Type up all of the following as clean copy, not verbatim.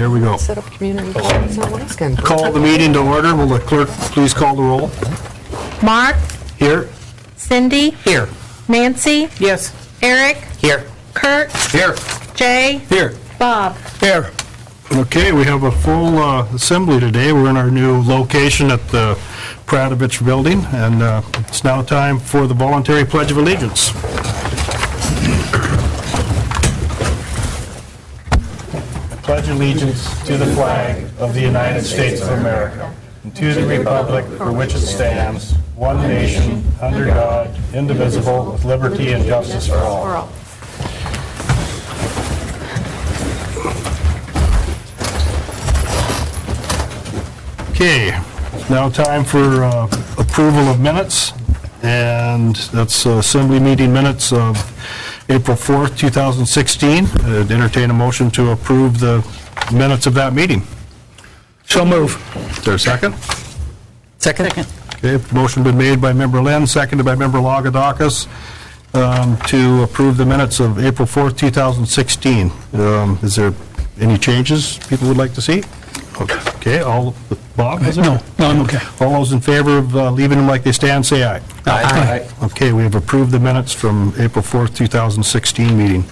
Here we go. Set up community. It's not asking. Call the meeting to order. Will the clerk please call the roll? Mark? Here. Cindy? Here. Nancy? Yes. Eric? Here. Kurt? Here. Jay? Here. Bob? Here. Okay, we have a full assembly today. We're in our new location at the Pradovich Building, and it's now time for the voluntary Pledge of Allegiance. Pledge allegiance to the flag of the United States of America and to the republic for which it stands, one nation, under God, indivisible, with liberty and justice for all. Okay, now time for approval of minutes, and that's assembly meeting minutes of April 4th, 2016. I'd entertain a motion to approve the minutes of that meeting. So move. Is there a second? Second. Okay, motion been made by Member Lynn, seconded by Member Lagadakis to approve the minutes of April 4th, 2016. Is there any changes people would like to see? Okay, Bob, is it? No, I'm okay. All those in favor of leaving them like they stand, say aye. Aye. Okay, we have approved the minutes from April 4th, 2016 meeting.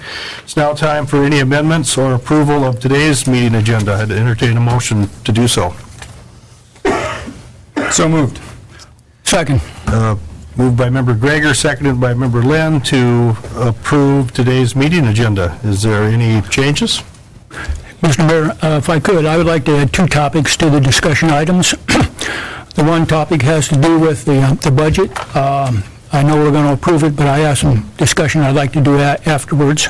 It's now time for any amendments or approval of today's meeting agenda. I'd entertain a motion to do so. So moved. Second. Moved by Member Greger, seconded by Member Lynn to approve today's meeting agenda. Is there any changes? Mr. Mayor, if I could, I would like to add two topics to the discussion items. The one topic has to do with the budget. I know we're going to approve it, but I have some discussion I'd like to do afterwards.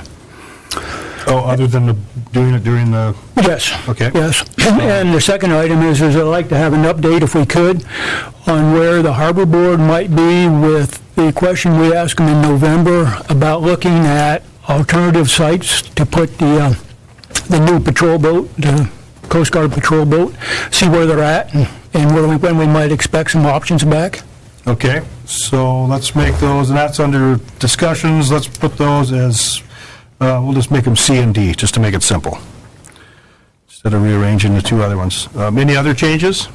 Oh, other than doing it during the... Yes. Okay. Yes. And the second item is I'd like to have an update, if we could, on where the Harbor Board might be with the question we asked them in November about looking at alternative sites to put the new patrol boat, the Coast Guard patrol boat, see where they're at and when we might expect some options back. Okay, so let's make those, and that's under discussions. Let's put those as, we'll just make them C and D, just to make it simple, instead of rearranging the two other ones. Any other changes?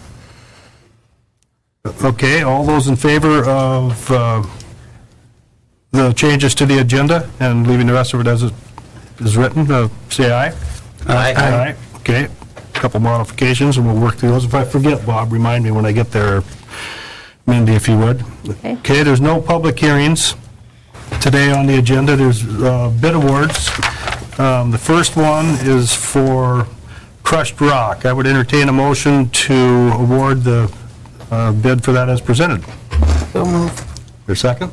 Okay, all those in favor of the changes to the agenda and leaving the rest of it as it is written, say aye. Aye. Okay, a couple modifications, and we'll work through those. If I forget, Bob, remind me when I get there. Mindy, if you would. Okay, there's no public hearings today on the agenda. There's bid awards. The first one is for crushed rock. I would entertain a motion to award the bid for that as presented. So moved. Your second?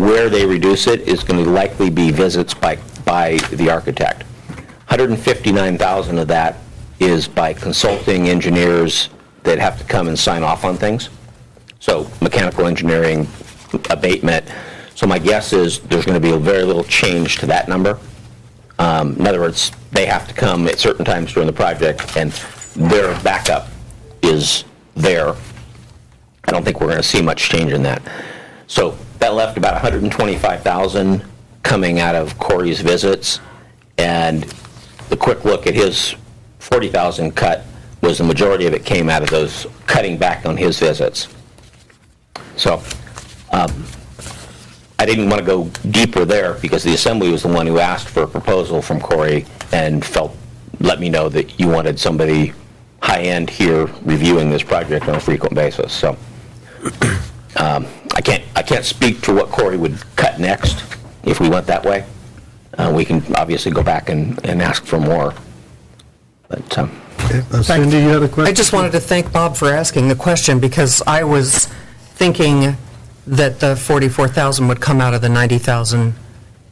where they reduce it is going to likely be visits by the architect. 159,000 of that is by consulting engineers that have to come and sign off on things. So mechanical engineering, abatement. So my guess is there's going to be a very little change to that number. In other words, they have to come at certain times during the project, and their backup is there. I don't think we're going to see much change in that. So that left about 125,000 coming out of Corey's visits, and the quick look at his 40,000 cut was the majority of it came out of those cutting back on his visits. So I didn't want to go deeper there because the Assembly was the one who asked for a proposal from Corey and let me know that you wanted somebody high-end here reviewing this project on a frequent basis. So I can't speak to what Corey would cut next if we went that way. We can obviously go back and ask for more. But Okay. Cindy, you had a question? I just wanted to thank Bob for asking the question, because I was thinking that the 44,000 would come out of the 90,000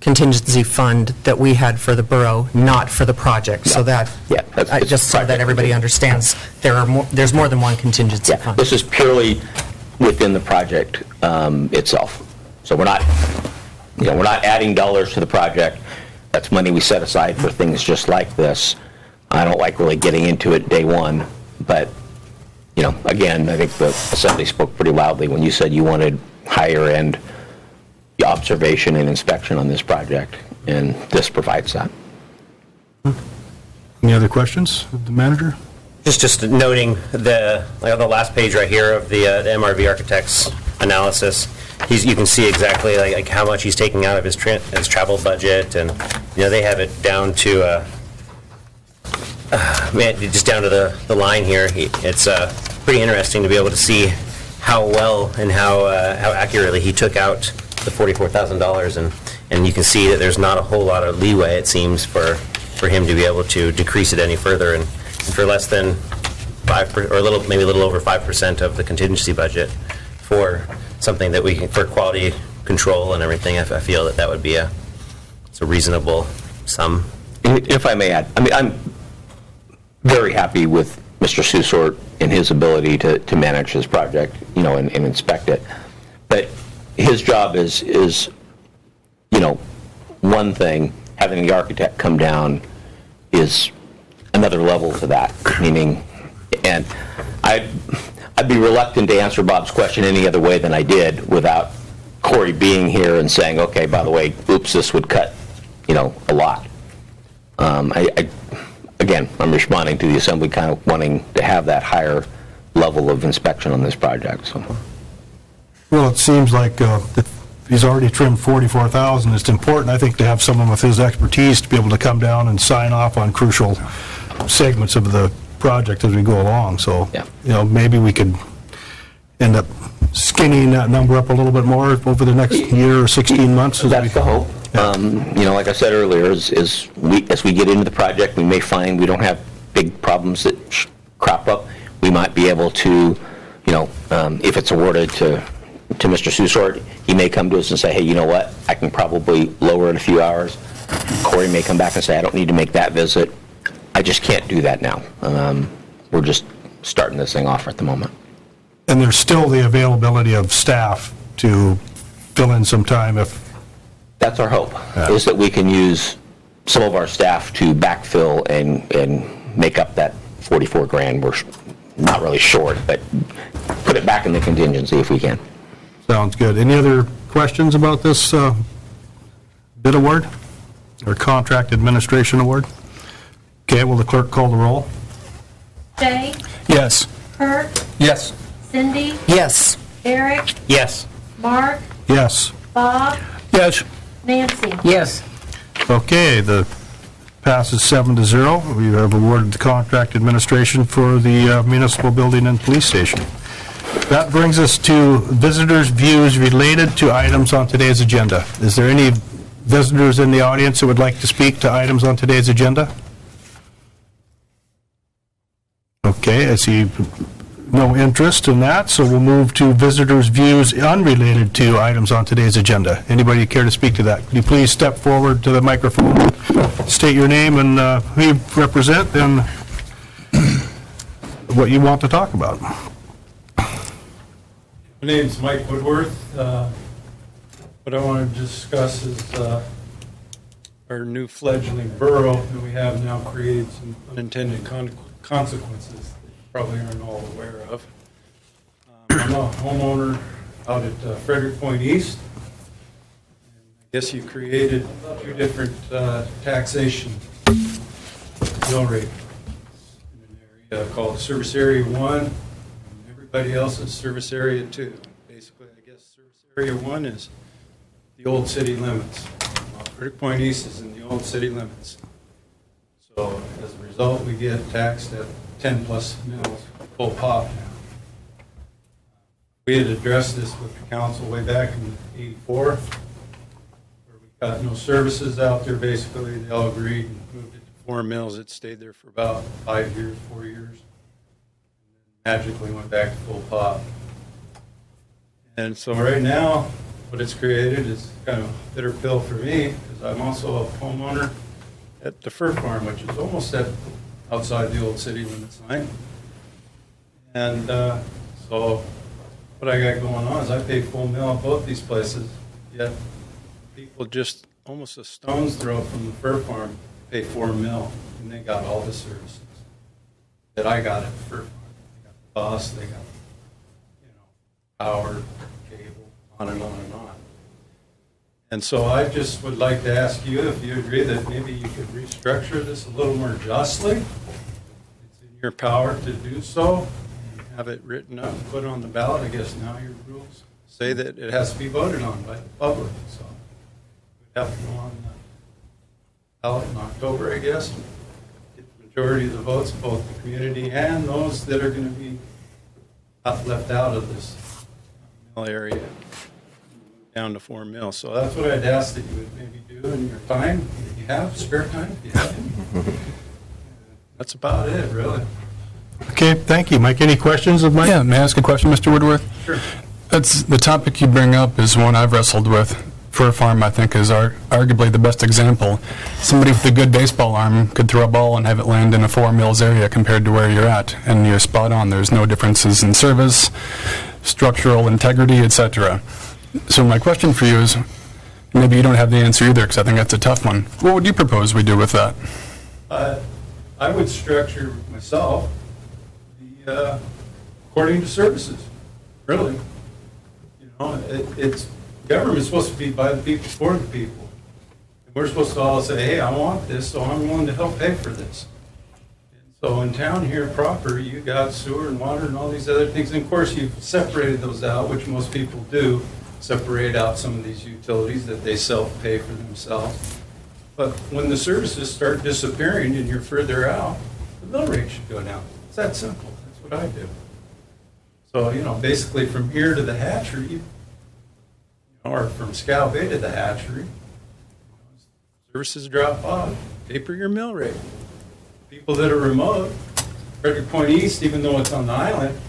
contingency fund that we had for the borough, not for the project. So that, Yeah, I just so that everybody understands, there's more than one contingency yeah, fund. this is purely within the project itself. So we're not adding dollars to the project. That's money we set aside for things just like this. I don't like really getting into it day one, but again, I think the Assembly spoke pretty loudly when you said you wanted higher end observation and inspection on this project, and this provides that. Any other questions of the manager? Just noting the last page right here of the MRV Architect's analysis. You can see exactly like how much he's taking out of his travel budget, and they have it down to just down to the line here. It's pretty interesting to be able to see how well and how accurately he took out the $44,000, and you can see that there's not a whole lot of leeway, it seems, for him to be able to decrease it any further, and for less than 5% or maybe a little over 5% of the contingency budget for something that we can, for quality control and everything. I feel that would be it's a reasonable sum. If I may add, I'm very happy with Mr. Susort and his ability to manage his project, and inspect it. But his job is one thing. Having the architect come down is another level to that. Meaning, and I'd be reluctant to answer Bob's question any other way than I did without Corey being here and saying, okay, by the way, oops, this would cut, a lot. Again, I'm responding to the Assembly kind of wanting to have that higher level of inspection on this project. So. Well, it seems like if he's already trimmed 44,000, it's important, I think, to have someone with his expertise to be able to come down and sign off on crucial segments of the project as we go along. So, Yeah. Maybe we could end up skinning that number up a little bit more over the next year or 16 months. That's the hope. Like I said earlier, as we get into the project, we may find we don't have big problems that crop up. We might be able to, if it's awarded to Mr. Susort, he may come to us and say, hey, you know what, I can probably lower it a few hours. Corey may come back and say, I don't need to make that visit. I just can't do that now. We're just starting this thing off at the moment. And there's still the availability of staff to fill in some time if... That's our hope, is that we can use some of our staff to backfill and make up that 44 grand. We're not really short, but put it back in the contingency if we can. Sounds good. Any other questions about this bid award or contract administration award? Okay, will the clerk call the roll? Jay, Yes. Kurt, Yes. Cindy, Yes. Eric, Yes. Mark, Yes. Bob, Yes. Nancy. Yes. Okay, the passes 7-0. We have awarded the contract administration for the municipal building and police station. That brings us to visitors' views related to items on today's agenda. Is there any visitors in the audience who would like to speak to items on today's agenda? Okay, I see No interest in that, so we'll move to visitors' views unrelated to items on today's agenda. Anybody care to speak to that? Could you please step forward to the microphone, state your name and who you represent, and what you want to talk about. My name's Mike Woodworth. What I want to discuss is our new fledgling borough that we have now created some unintended consequences that you probably aren't all aware of. I'm a homeowner out at Frederick Point East. And I guess you created two different taxation mill rates in an area called Service Area 1, and everybody else is Service Area 2. Basically, I guess Service Area 1 is the old city limits. Frederick Point East is in the old city limits. So as a result, we get taxed at 10 plus mills, full pop now. We had addressed this with the council way back in '84, where we got no services out there. Basically, they all agreed and moved it to 4 mills. It stayed there for about 5 years, 4 years. And then magically went back to full pop. And so right now, what it's created is kind of a bitter pill for me, because I'm also a homeowner at the fur farm, which is almost outside the old city limits line. And so what I got going on is I pay full mill at both these places, yet people just almost a stone's throw from the fur farm pay 4 mil, and they got all the services that I got at the fur farm. They got the bus, they got, power, cable, on and on and on. And so I just would like to ask you if you agree that maybe you could restructure this a little more justly. It's in your power to do so. You have it written up and put on the ballot. I guess now your rules say that it has to be voted on by the public. So we'd have to go on the ballot in October, I guess, and get the majority of the votes, both the community and those that are going to be left out of this mill area, down to 4 mil. So that's what I'd ask that you would maybe do in your time, if you have spare time, if you have any. That's about it, really. Okay, thank you. Mike, any questions of Mike? Yeah, may I ask a question, Mr. Woodworth? Sure. That's, the topic you bring up is one I've wrestled with. Fur farm, I think, is arguably the best example. Somebody with a good baseball arm could throw a ball and have it land in a 4 mills area compared to where you're at, and you're spot on. There's no differences in service, structural integrity, etc. So my question for you is, maybe you don't have the answer either, because I think that's a tough one. What would you propose we do with that? I would structure myself according to services, really. It's government's supposed to be by the people, for the people. And we're supposed to all say, hey, I want this, so I'm willing to help pay for this. And so in town here proper, you got sewer and water and all these other things. And of course, you've separated those out, which most people do, separate out some of these utilities that they self-pay for themselves. But when the services start disappearing and you're further out, the mill rate should go down. It's that simple. That's what I do. So, basically from here to the hatchery, or from Scow Bay to the hatchery, services drop off, pay for your mill rate. People that are remote, Frederick Point East, even though it's on the island,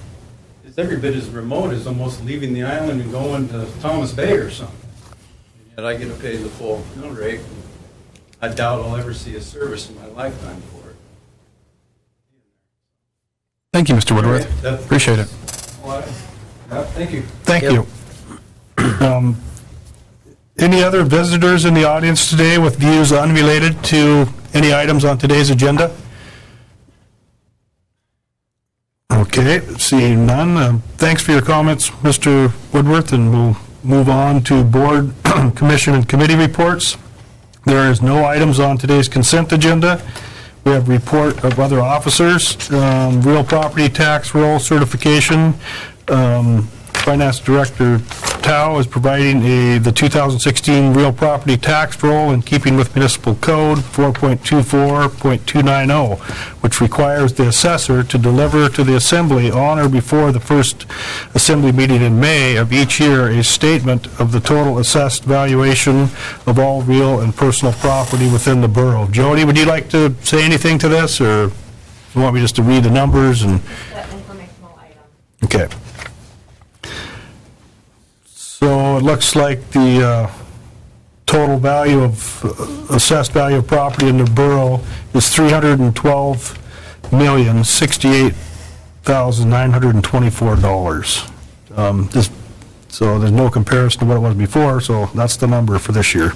is every bit as remote as almost leaving the island and going to Thomas Bay or something. And yet I get to pay the full mill rate. I doubt I'll ever see a service in my lifetime for it. Thank you, Mr. Woodworth. Appreciate it. Thank you. Thank you. Any other visitors in the audience today with views unrelated to any items on today's agenda? Okay, seeing none. Thanks for your comments, Mr. Woodworth, and we'll move on to board, commission, and committee reports. There is no items on today's consent agenda. We have report of other officers, real property tax roll certification. Finance Director Tao is providing the 2016 real property tax roll in keeping with Municipal Code 4.24.290, which requires the assessor to deliver to the Assembly on or before the first Assembly meeting in May of each year a statement of the total assessed valuation of all real and personal property within the borough. Jody, would you like to say anything to this, or you want me just to read the numbers? And That informational item. Okay. So it looks like the total value of, assessed value of property in the borough is $312,068,924. So there's no comparison to what it was before, so that's the number for this year.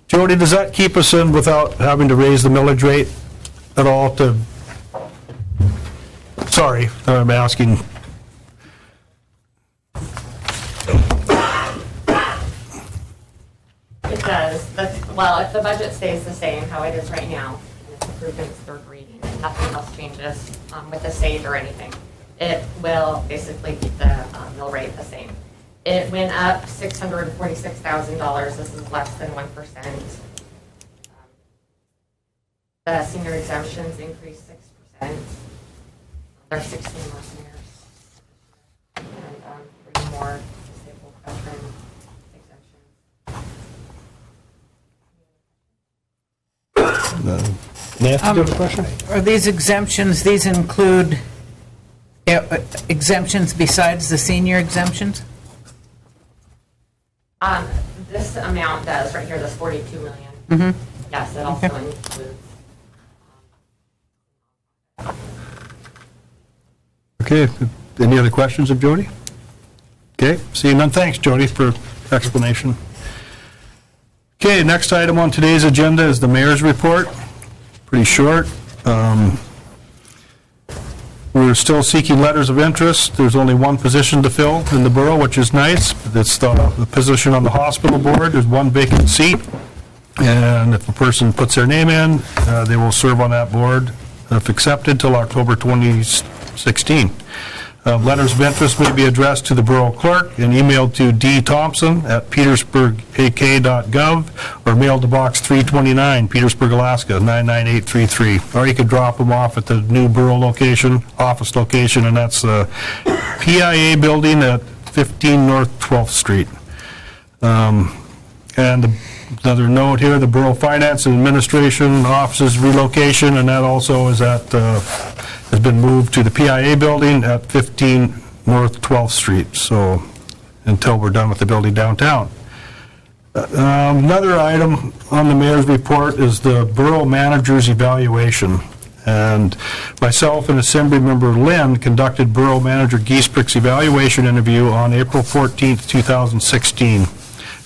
Jody, does that keep us in without having to raise the millage rate at all to, sorry, I'm asking. It does. Well, if the budget stays the same, how it is right now, and it's approved in its third reading, and nothing else changes with the state or anything, it will basically keep the mill rate the same. It went up $646,000. This is less than 1%. The senior exemptions increased 6%. There are 16 more seniors. And 3 more disabled veteran exemptions. Nancy, do you have a question? Are these exemptions, these include exemptions besides the senior exemptions? This amount does, right here, this $42 million. Mm-hmm. Yes, it also includes. Okay, any other questions of Jody? Okay, seeing none, thanks Jody for explanation. Okay, next item on today's agenda is the mayor's report. Pretty short. We're still seeking letters of interest. There's only one position to fill in the borough, which is nice. It's the position on the hospital board. There's one vacant seat, and if a person puts their name in, they will serve on that board, if accepted, till October 2016. Letters of interest may be addressed to the borough clerk and emailed to dthompson@petersburgak.gov or mailed to Box 329, Petersburg, Alaska, 99833. Or you could drop them off at the new borough location, office location, and that's the PIA building at 15 North 12th Street. And another note here, the Borough Finance and Administration Office's relocation, and that also is at, has been moved to the PIA building at 15 North 12th Street, so until we're done with the building downtown. Another item on the mayor's report is the borough manager's evaluation. And myself and Assembly Member Lynn conducted Borough Manager Giesbrick's evaluation interview on April 14th, 2016.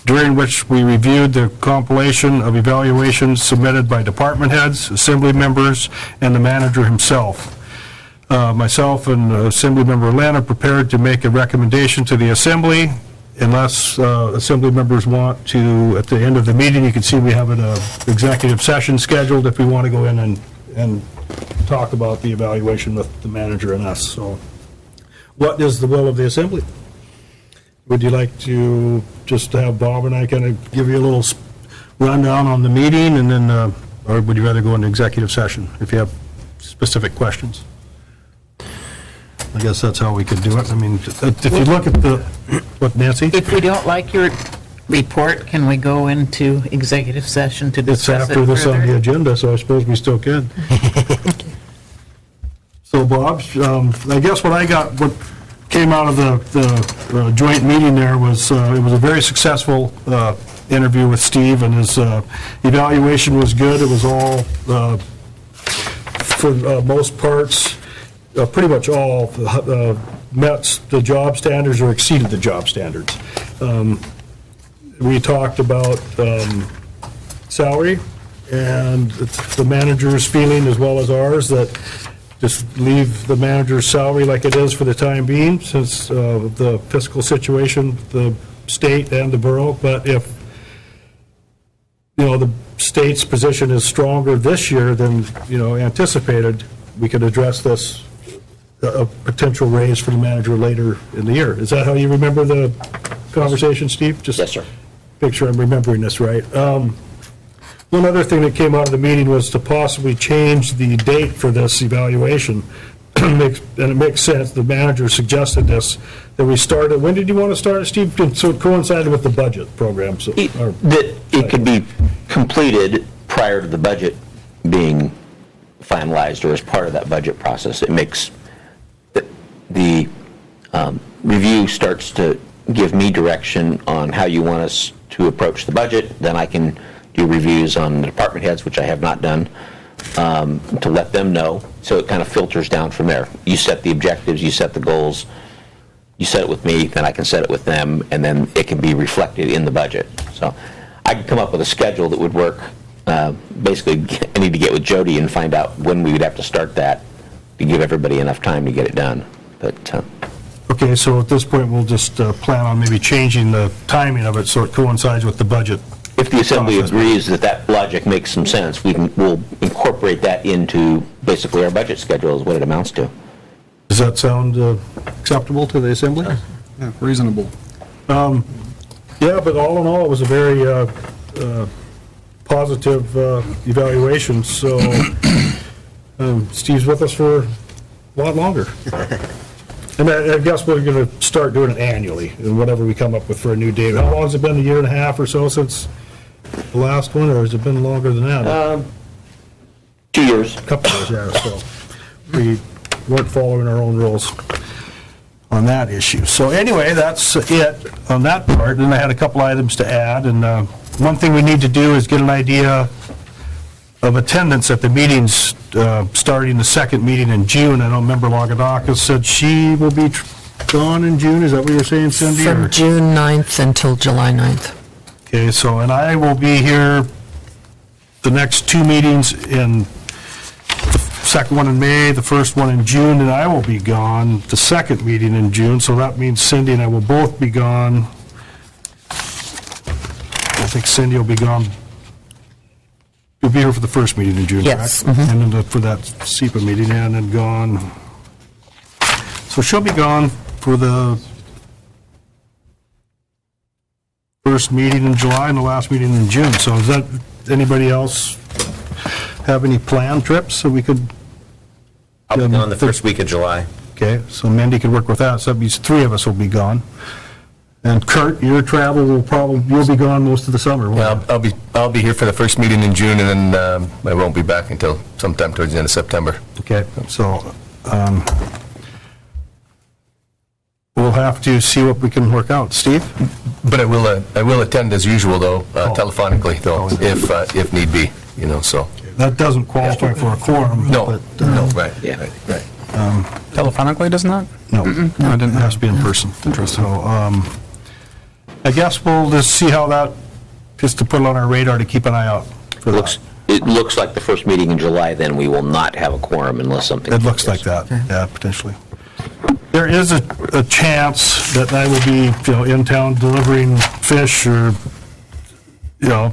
During which we reviewed the compilation of evaluations submitted by department heads, assembly members, and the manager himself. Myself and Assembly Member Lynn are prepared to make a recommendation to the Assembly unless Assembly members want to, at the end of the meeting, you can see we have an executive session scheduled if we want to go in and talk about the evaluation with the manager and us. So, what is the will of the Assembly? Would you like to just have Bob and I kind of give you a little rundown on the meeting, and then, or would you rather go into executive session if you have specific questions? I guess that's how we could do it. I mean, if you look at the, what, Nancy? If we don't like your report, can we go into executive session to discuss it It's after this on the further? agenda, so I suppose we still can. So, Bob, I guess what came out of the joint meeting there was, it was a very successful interview with Steve, and his evaluation was good. It was all, for most parts, pretty much all met the job standards or exceeded the job standards. We talked about salary, and it's the manager's feeling as well as ours that just leave the manager's salary like it is for the time being, since the fiscal situation, the state and the borough. But if, the state's position is stronger this year than, anticipated, we could address this, a potential raise for the manager later in the year. Is that how you remember the conversation, Steve? Just Yes, sir. make sure I'm remembering this right. One other thing that came out of the meeting was to possibly change the date for this evaluation. And it makes sense. The manager suggested this, that we started. When did you want to start it, Steve? So it coincided with the budget program. So, That it could be completed prior to the budget being finalized or as part of that budget process. It makes the review starts to give me direction on how you want us to approach the budget, then I can do reviews on the department heads, which I have not done, to let them know. So it kind of filters down from there. You set the objectives, you set the goals, you set it with me, then I can set it with them, and then it can be reflected in the budget. So I can come up with a schedule that would work. Basically, I need to get with Jody and find out when we would have to start that to give everybody enough time to get it done. But Okay, so at this point, we'll just plan on maybe changing the timing of it so it coincides with the budget. if the Assembly agrees that that logic makes some sense, we'll incorporate that into basically our budget schedule is what it amounts to. Does that sound acceptable to the Assembly? Yeah, reasonable. Yeah, but all in all, it was a very positive evaluation, so Steve's with us for a lot longer. And I guess we're going to start doing it annually, and whatever we come up with for a new date. How long has it been, a year and a half or so since the last one, or has it been longer than that? 2 years. A couple of years, yeah, so we weren't following our own rules on that issue. So anyway, that's it on that part. Then I had a couple items to add, and one thing we need to do is get an idea of attendance at the meetings starting the second meeting in June. I know Member Lagadakis said she will be gone in June. Is that what you're saying, Cindy? From June 9th until July 9th. Okay, so, and I will be here the next two meetings in the second one in May, the first one in June, and I will be gone the second meeting in June, so that means Cindy and I will both be gone. I think Cindy will be gone. You'll be here for the first meeting in June, Yes. correct? And then for that SEPA meeting, and then gone. So she'll be gone for the first meeting in July and the last meeting in June. So is that, anybody else have any planned trips so we could? I'll be gone the first week of July. Okay, so Mindy could work with that, so that means three of us will be gone. And Kurt, your travel will probably, you'll be gone most of the summer, won't you? Yeah, I'll be here for the first meeting in June, and then I won't be back until sometime towards the end of September. Okay, so we'll have to see what we can work out. Steve? But I will attend as usual, though, telephonically, though, if need be, you know, so. That doesn't qualify for a quorum. No, but, no, right, Yeah. right. Telephonically does not? No, No, I didn't it has to be in person. Interesting. So, I guess we'll just see how that, just to put it on our radar to keep an eye out for that. It looks like the first meeting in July, then we will not have a quorum unless something. It looks like that, yeah, potentially. There is a chance that I will be, you know, in town delivering fish or, you know,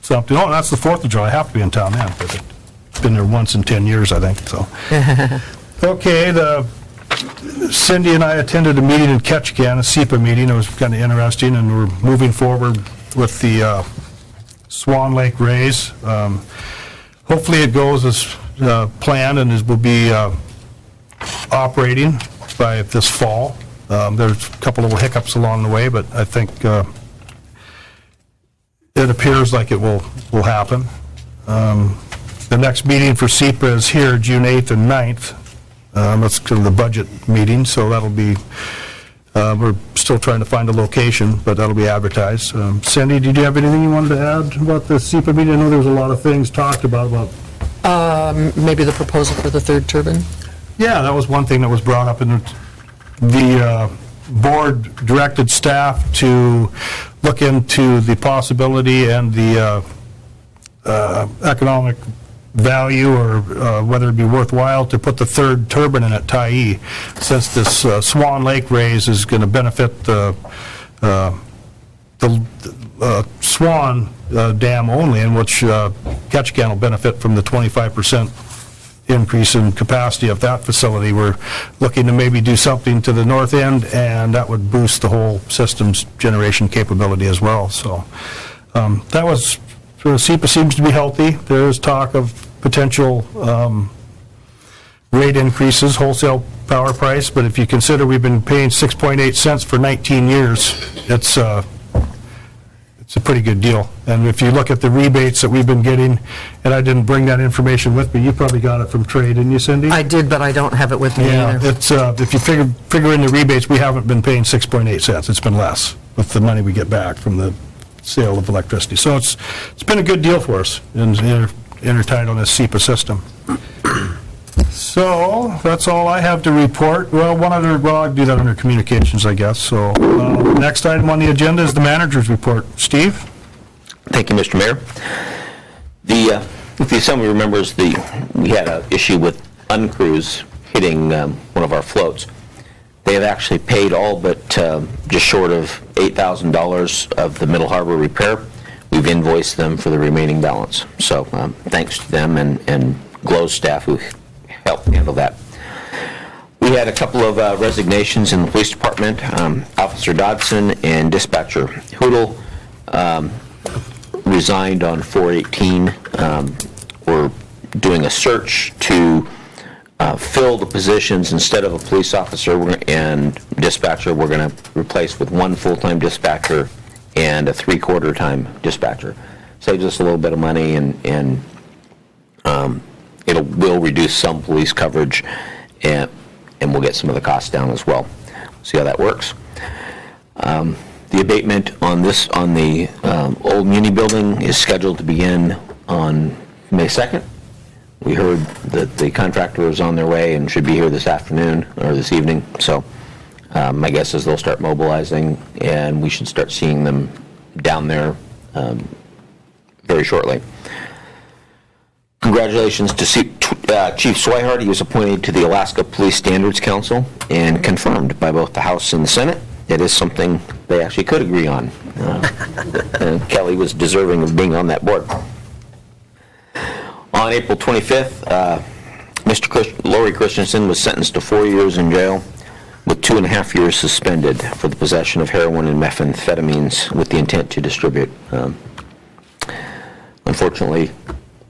something. Oh, that's the 4th of July. I have to be in town then, but I've been there once in 10 years, I think, so. Okay, Cindy and I attended a meeting in Ketchikan, a SEPA meeting. It was kind of interesting, and we're moving forward with the Swan Lake raise. Hopefully it goes as planned and will be operating by this fall. There's a couple little hiccups along the way, but I think it appears like it will happen. The next meeting for SEPA is here, June 8th and 9th. That's kind of the budget meeting, so that'll be, we're still trying to find a location, but that'll be advertised. Cindy, did you have anything you wanted to add about the SEPA meeting? I know there was a lot of things talked about. Maybe the proposal for the third turbine? Yeah, that was one thing that was brought up, and the board directed staff to look into the possibility and the economic value, or whether it'd be worthwhile to put the third turbine in at Tyee, since this Swan Lake raise is going to benefit the Swan Dam only, in which Ketchikan will benefit from the 25% increase in capacity of that facility. We're looking to maybe do something to the north end, and that would boost the whole system's generation capability as well. So that was, SEPA seems to be healthy. There is talk of potential rate increases, wholesale power price, but if you consider we've been paying 6.8 cents for 19 years, it's It's a pretty good deal. And if you look at the rebates that we've been getting, and I didn't bring that information with me, you probably got it from Trade, didn't you, Cindy? I did, but I don't have it with me Yeah, either. it's, if you figure in the rebates, we haven't been paying 6.8 cents. It's been less with the money we get back from the sale of electricity. So it's been a good deal for us, and intertied on this SEPA system. So, that's all I have to report. Well, I'll do that under communications, I guess. So, next item on the agenda is the manager's report. Steve? Thank you, Mr. Mayor. If somebody remembers, we had an issue with uncruise hitting one of our floats. They have actually paid all but just short of $8,000 of the Middle Harbor repair. We've invoiced them for the remaining balance. So thanks to them and Glow's staff who helped handle that. We had a couple of resignations in the police department. Officer Dodson and Dispatcher Hoodle resigned on 4/18. We're doing a search to fill the positions. Instead of a police officer and dispatcher, we're going to replace with one full-time dispatcher and a three-quarter-time dispatcher. Saves us a little bit of money, and it will reduce some police coverage, and we'll get some of the costs down as well. See how that works. The abatement on the old Muni building is scheduled to begin on May 2nd. We heard that the contractor is on their way and should be here this afternoon or this evening. So my guess is they'll start mobilizing, and we should start seeing them down there very shortly. Congratulations to Chief Swihart. He was appointed to the Alaska Police Standards Council and confirmed by both the House and the Senate. It is something they actually could agree on. And Kelly was deserving of being on that board. On April 25th, Lori Christensen was sentenced to 4 years in jail with 2.5 years suspended for the possession of heroin and methamphetamines with the intent to distribute. Unfortunately,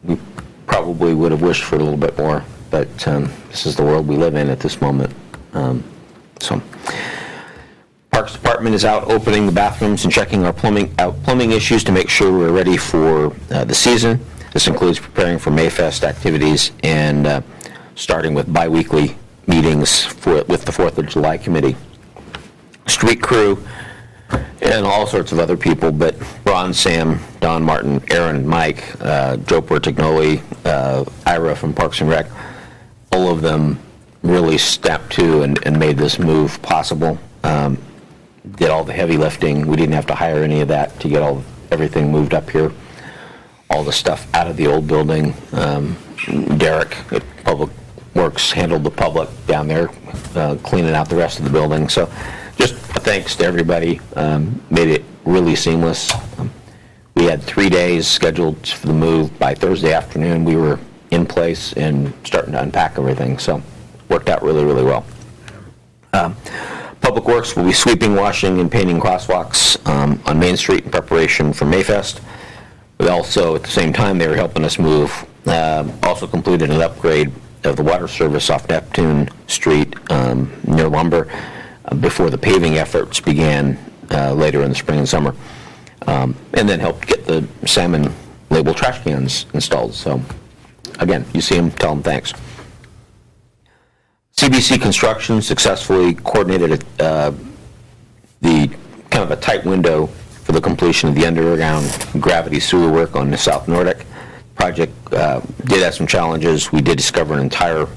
we probably would have wished for a little bit more, but this is the world we live in at this moment. Parks Department is out opening the bathrooms and checking our plumbing issues to make sure we're ready for the season. This includes preparing for Mayfest activities and starting with bi-weekly meetings with the 4th of July committee. Street crew and all sorts of other people, but Ron, Sam, Don, Martin, Aaron, and Mike, Joe Portignoli, Ira from Parks and Rec, all of them really stepped to and made this move possible. Did all the heavy lifting. We didn't have to hire any of that to get everything moved up here. All the stuff out of the old building. Derek at Public Works handled the public down there, cleaning out the rest of the building. So just a thanks to everybody. Made it really seamless. We had 3 days scheduled for the move. By Thursday afternoon, we were in place and starting to unpack everything. So worked out really, really well. Public Works will be sweeping, washing, and painting crosswalks on Main Street in preparation for Mayfest. We also, at the same time, they were helping us move, also completed an upgrade of the water service off Neptune Street near Lumber before the paving efforts began later in the spring and summer. And then helped get the salmon label trash cans installed. So, again, you see them, tell them thanks. CBC Construction successfully coordinated the kind of a tight window for the completion of the underground gravity sewer work on the South Nordic. Project did have some challenges. We did discover an entire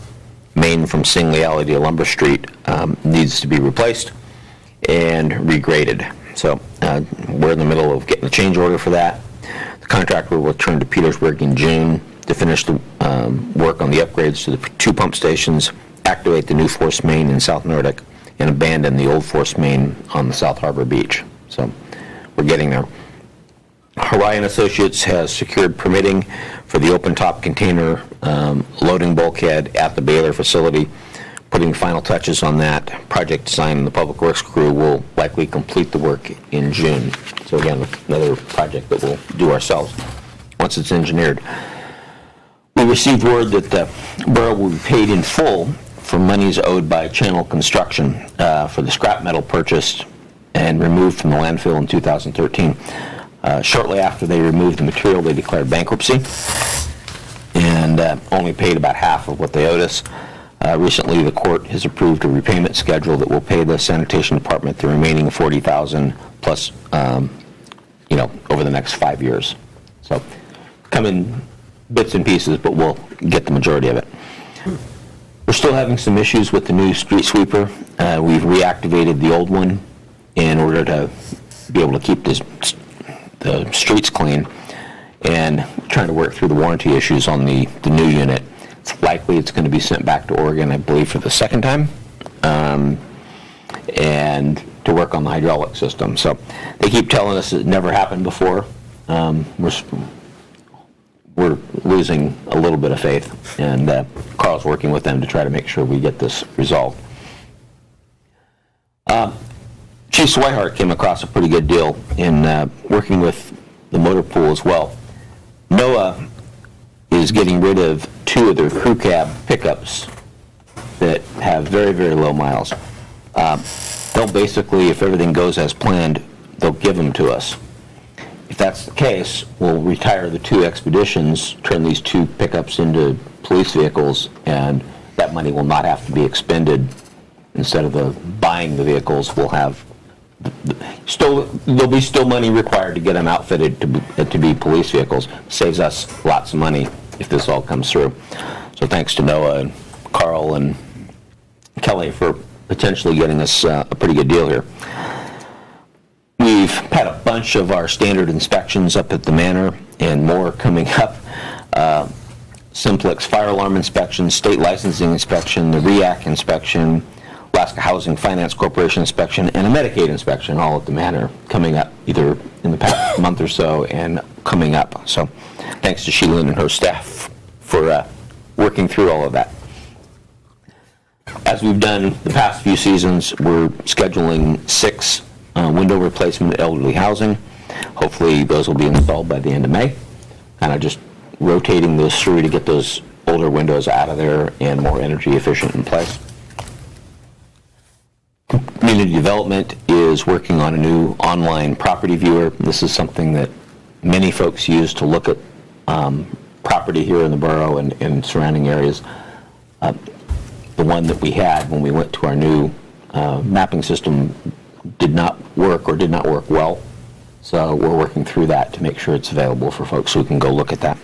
main from Singley Alley to Lumber Street needs to be replaced and regraded. So we're in the middle of getting a change order for that. The contractor will return to Petersburg in June to finish the work on the upgrades to the 2 pump stations, activate the new force main in South Nordic, and abandon the old force main on the South Harbor Beach. So we're getting there. Horion Associates has secured permitting for the open-top container loading bulkhead at the Baylor facility. Putting final touches on that project design, and the Public Works crew will likely complete the work in June. So again, another project that we'll do ourselves once it's engineered. We received word that the borough will be paid in full for monies owed by Channel Construction for the scrap metal purchased and removed from the landfill in 2013. Shortly after they removed the material, they declared bankruptcy and only paid about half of what they owed us. Recently, the court has approved a repayment schedule that will pay the sanitation department the remaining $40,000 plus, over the next 5 years. So, come in bits and pieces, but we'll get the majority of it. We're still having some issues with the new street sweeper. We've reactivated the old one in order to be able to keep the streets clean, and trying to work through the warranty issues on the new unit. It's likely it's going to be sent back to Oregon, I believe, for the second time, and to work on the hydraulic system. So they keep telling us it never happened before. We're losing a little bit of faith, and Carl's working with them to try to make sure we get this resolved. Chief Swihart came across a pretty good deal in working with the motor pool as well. NOAA is getting rid of 2 of their crew cab pickups that have very, very low miles. They'll basically, if everything goes as planned, they'll give them to us. If that's the case, we'll retire the 2 expeditions, turn these 2 pickups into police vehicles, and that money will not have to be expended. Instead of buying the vehicles, we'll have there'll be still money required to get them outfitted to be police vehicles. Saves us lots of money if this all comes through. So thanks to Noah and Carl and Kelly for potentially getting us a pretty good deal here. We've had a bunch of our standard inspections up at the manor and more coming up. Simplex fire alarm inspection, state licensing inspection, the REAC inspection, Alaska Housing Finance Corporation inspection, and a Medicaid inspection, all at the manor, coming up either in the past month or so and coming up. So thanks to Sheila and her staff for working through all of that. As we've done the past few seasons, we're scheduling 6 window replacement elderly housing. Hopefully those will be installed by the end of May. Kind of just rotating those through to get those older windows out of there and more energy efficient in place. Community Development is working on a new online property viewer. This is something that many folks use to look at property here in the borough and surrounding areas. The one that we had when we went to our new mapping system did not work or did not work well. So we're working through that to make sure it's available for folks so we can go look at that.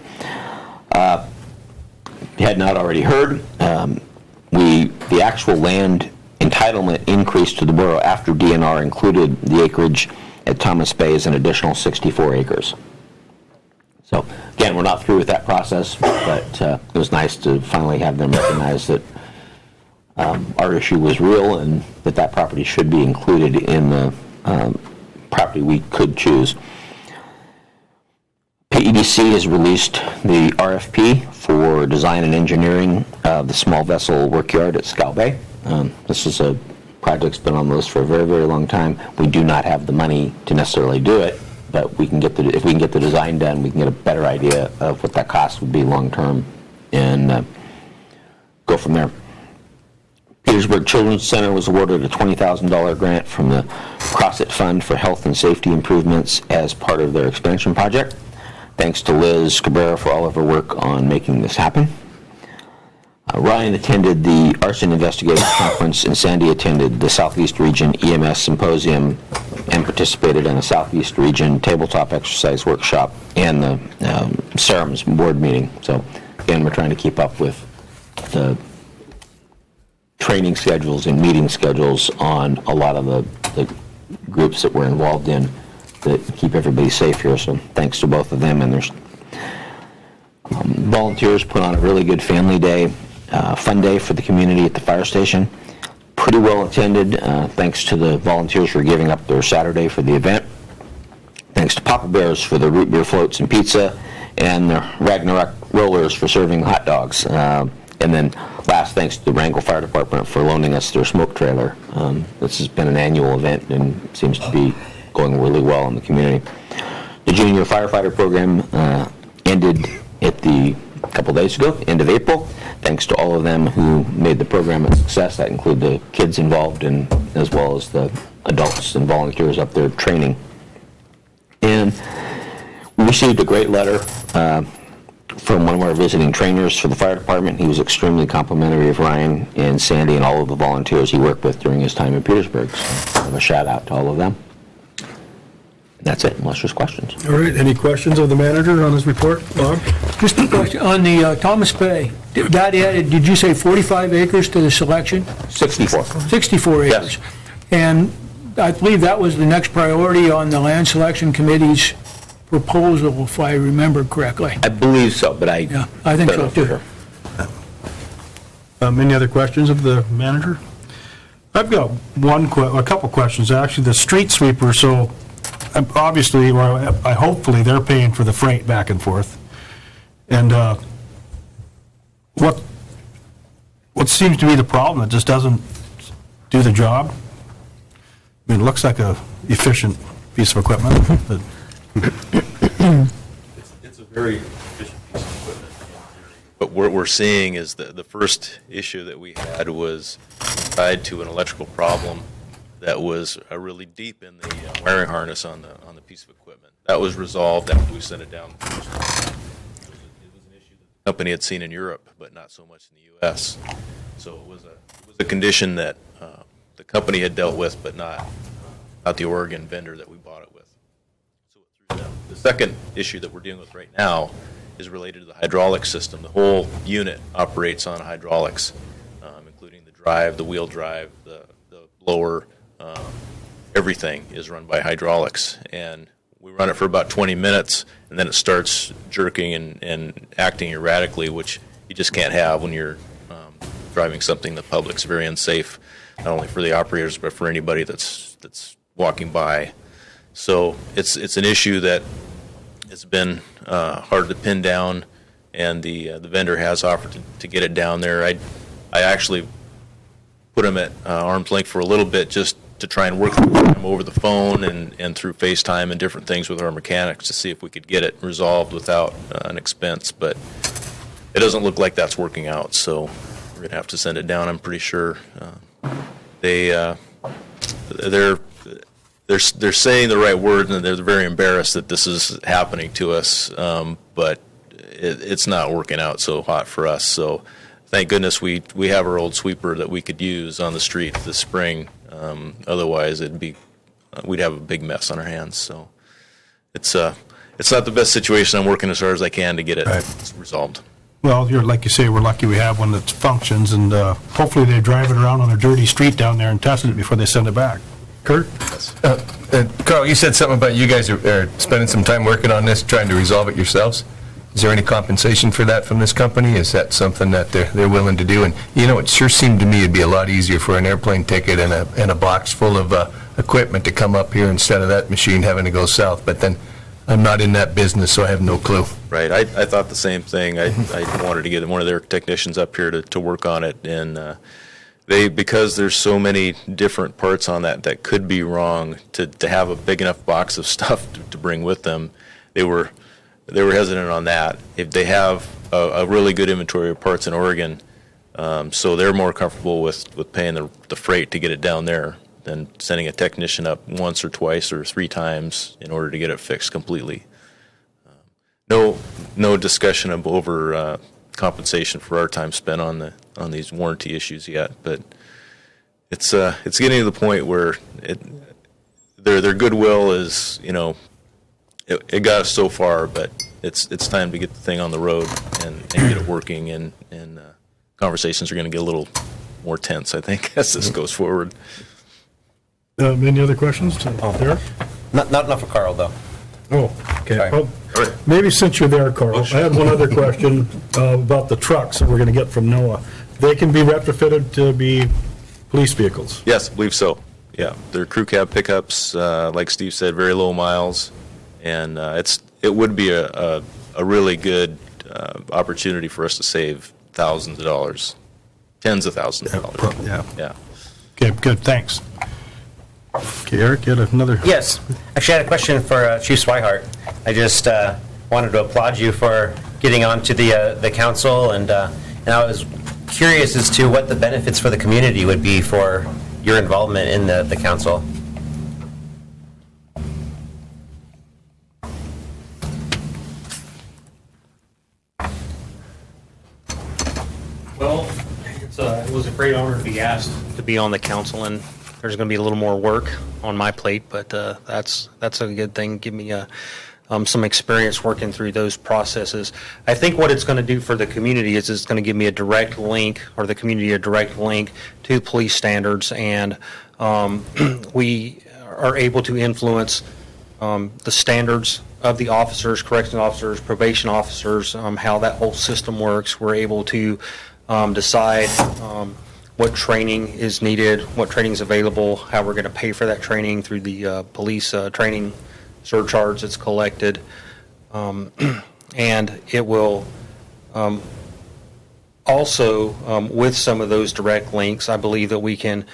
If you had not already heard, the actual land entitlement increase to the borough after DNR included the acreage at Thomas Bay as an additional 64 acres. So again, we're not through with that process, but it was nice to finally have them recognize that our issue was real and that property should be included in the property we could choose. PEDC has released the RFP for design and engineering of the small vessel workyard at Scow Bay. This is a project that's been on the list for a very, very long time. We do not have the money to necessarily do it, but if we can get the design done, we can get a better idea of what that cost would be long term and go from there. Petersburg Children's Center was awarded a $20,000 grant from the CrossIT Fund for Health and Safety Improvements as part of their expansion project. Thanks to Liz Cabrera for all of her work on making this happen. Ryan attended the Arson Investigators Conference, and Sandy attended the Southeast Region EMS Symposium and participated in a Southeast Region tabletop exercise workshop and the SERM's board meeting. So, again, we're trying to keep up with the training schedules and meeting schedules on a lot of the groups that we're involved in that keep everybody safe here. So, thanks to both of them and their volunteers put on a really good family day. Fun day for the community at the fire station. Pretty well attended, thanks to the volunteers for giving up their Saturday for the event. Thanks to Papa Bears for the root beer floats and pizza, and the Ragnarok Rollers for serving hot dogs. And then last, thanks to the Wrangell Fire Department for loaning us their smoke trailer. This has been an annual event and seems to be going really well in the community. The junior firefighter program ended at a couple days ago, end of April. Thanks to all of them who made the program a success. That include the kids involved as well as the adults and volunteers up there training. And received a great letter from one of our visiting trainers for the fire department. He was extremely complimentary of Ryan and Sandy and all of the volunteers he worked with during his time in Petersburg. So give a shout out to all of them. That's it, unless there's questions. All right, any questions of the manager on his report, Bob? Just a question, on the Thomas Bay, that added, did you say 45 acres to the selection? 64. 64 Yes. acres. And I believe that was the next priority on the Land Selection Committee's proposal, if I remember correctly. I believe so, but I Yeah, I think don't so know for too. sure. Any other questions of the manager? I've got a couple questions, actually. The street sweeper, so obviously, or hopefully, they're paying for the freight back and forth. And what seems to be the problem? It just doesn't do the job? I mean, it looks like a efficient piece of equipment, but It's a very efficient piece of equipment in theory. But what we're seeing is that the first issue that we had was tied to an electrical problem that was really deep in the wiring harness on the piece of equipment. That was resolved after we sent it down. It was an issue that the company had seen in Europe, but not so much in the U.S. So it was a condition that the company had dealt with, but not the Oregon vendor that we bought it with. So through them. The second issue that we're dealing with right now is related to the hydraulic system. The whole unit operates on hydraulics, including the drive, the wheel drive, the blower. Everything is run by hydraulics, and we run it for about 20 minutes, and then it starts jerking and acting erratically, which you just can't have when you're driving something the public's very unsafe, not only for the operators but for anybody that's walking by. So it's an issue that has been hard to pin down, and the vendor has offered to get it down there. I actually put him at arm's length for a little bit just to try and work with him over the phone and through FaceTime and different things with our mechanics to see if we could get it resolved without an expense. But it doesn't look like that's working out, so we're going to have to send it down, I'm pretty sure. They're saying the right words, and they're very embarrassed that this is happening to us, but it's not working out so hot for us. So thank goodness we have our old sweeper that we could use on the street this spring. Otherwise, we'd have a big mess on our hands. So it's not the best situation. I'm working as hard as I can to get it resolved. well, like you say, we're lucky we have one that functions, and hopefully they drive it around on a dirty street down there and test it before they send it back. Kurt? Carl, you said something about you guys are spending some time working on this, trying to resolve it yourselves. Is there any compensation for that from this company? Is that something that they're willing to do? And, it sure seemed to me it'd be a lot easier for an airplane ticket and a box full of equipment to come up here instead of that machine having to go south. But then I'm not in that business, so I have no clue. Right. I thought the same thing. I wanted to get one of their technicians up here to work on it, and because there's so many different parts on that could be wrong, to have a big enough box of stuff to bring with them, they were hesitant on that. If they have a really good inventory of parts in Oregon, so they're more comfortable with paying the freight to get it down there than sending a technician up once or twice or 3 times in order to get it fixed completely. No discussion of over compensation for our time spent on these warranty issues yet, but it's getting to the point where their goodwill is, it got us so far, but it's time to get the thing on the road and get it working, and conversations are going to get a little more tense, I think, as this goes forward. Any other questions? There? Not for Carl, though. Oh, okay. Sorry. Well, maybe since you're there, Carl, I had one other question about the trucks that we're going to get from NOAA. They can be retrofitted to be police vehicles? Yes, I believe so. Yeah, they're crew cab pickups, like Steve said, very low miles, and it would be a really good opportunity for us to save thousands of dollars, tens of thousands of dollars. Yeah. Okay, good, thanks. Okay, Eric, you had another? Yes. Actually, I had a question for Chief Swihart. I just wanted to applaud you for getting onto the council, and I was curious as to what the benefits for the community would be for your involvement in the council. Well, it was a great honor to be asked to be on the council, and there's going to be a little more work on my plate, but that's a good thing. Give me some experience working through those processes. I think what it's going to do for the community is it's going to give me a direct link, or the community a direct link to police standards, and we are able to influence the standards of the officers, correctional officers, probation officers, how that whole system works. We're able to decide what training is needed, what training is available, how we're going to pay for that training through the police training surcharge that's collected. And it will also, with some of those direct links, I believe that we can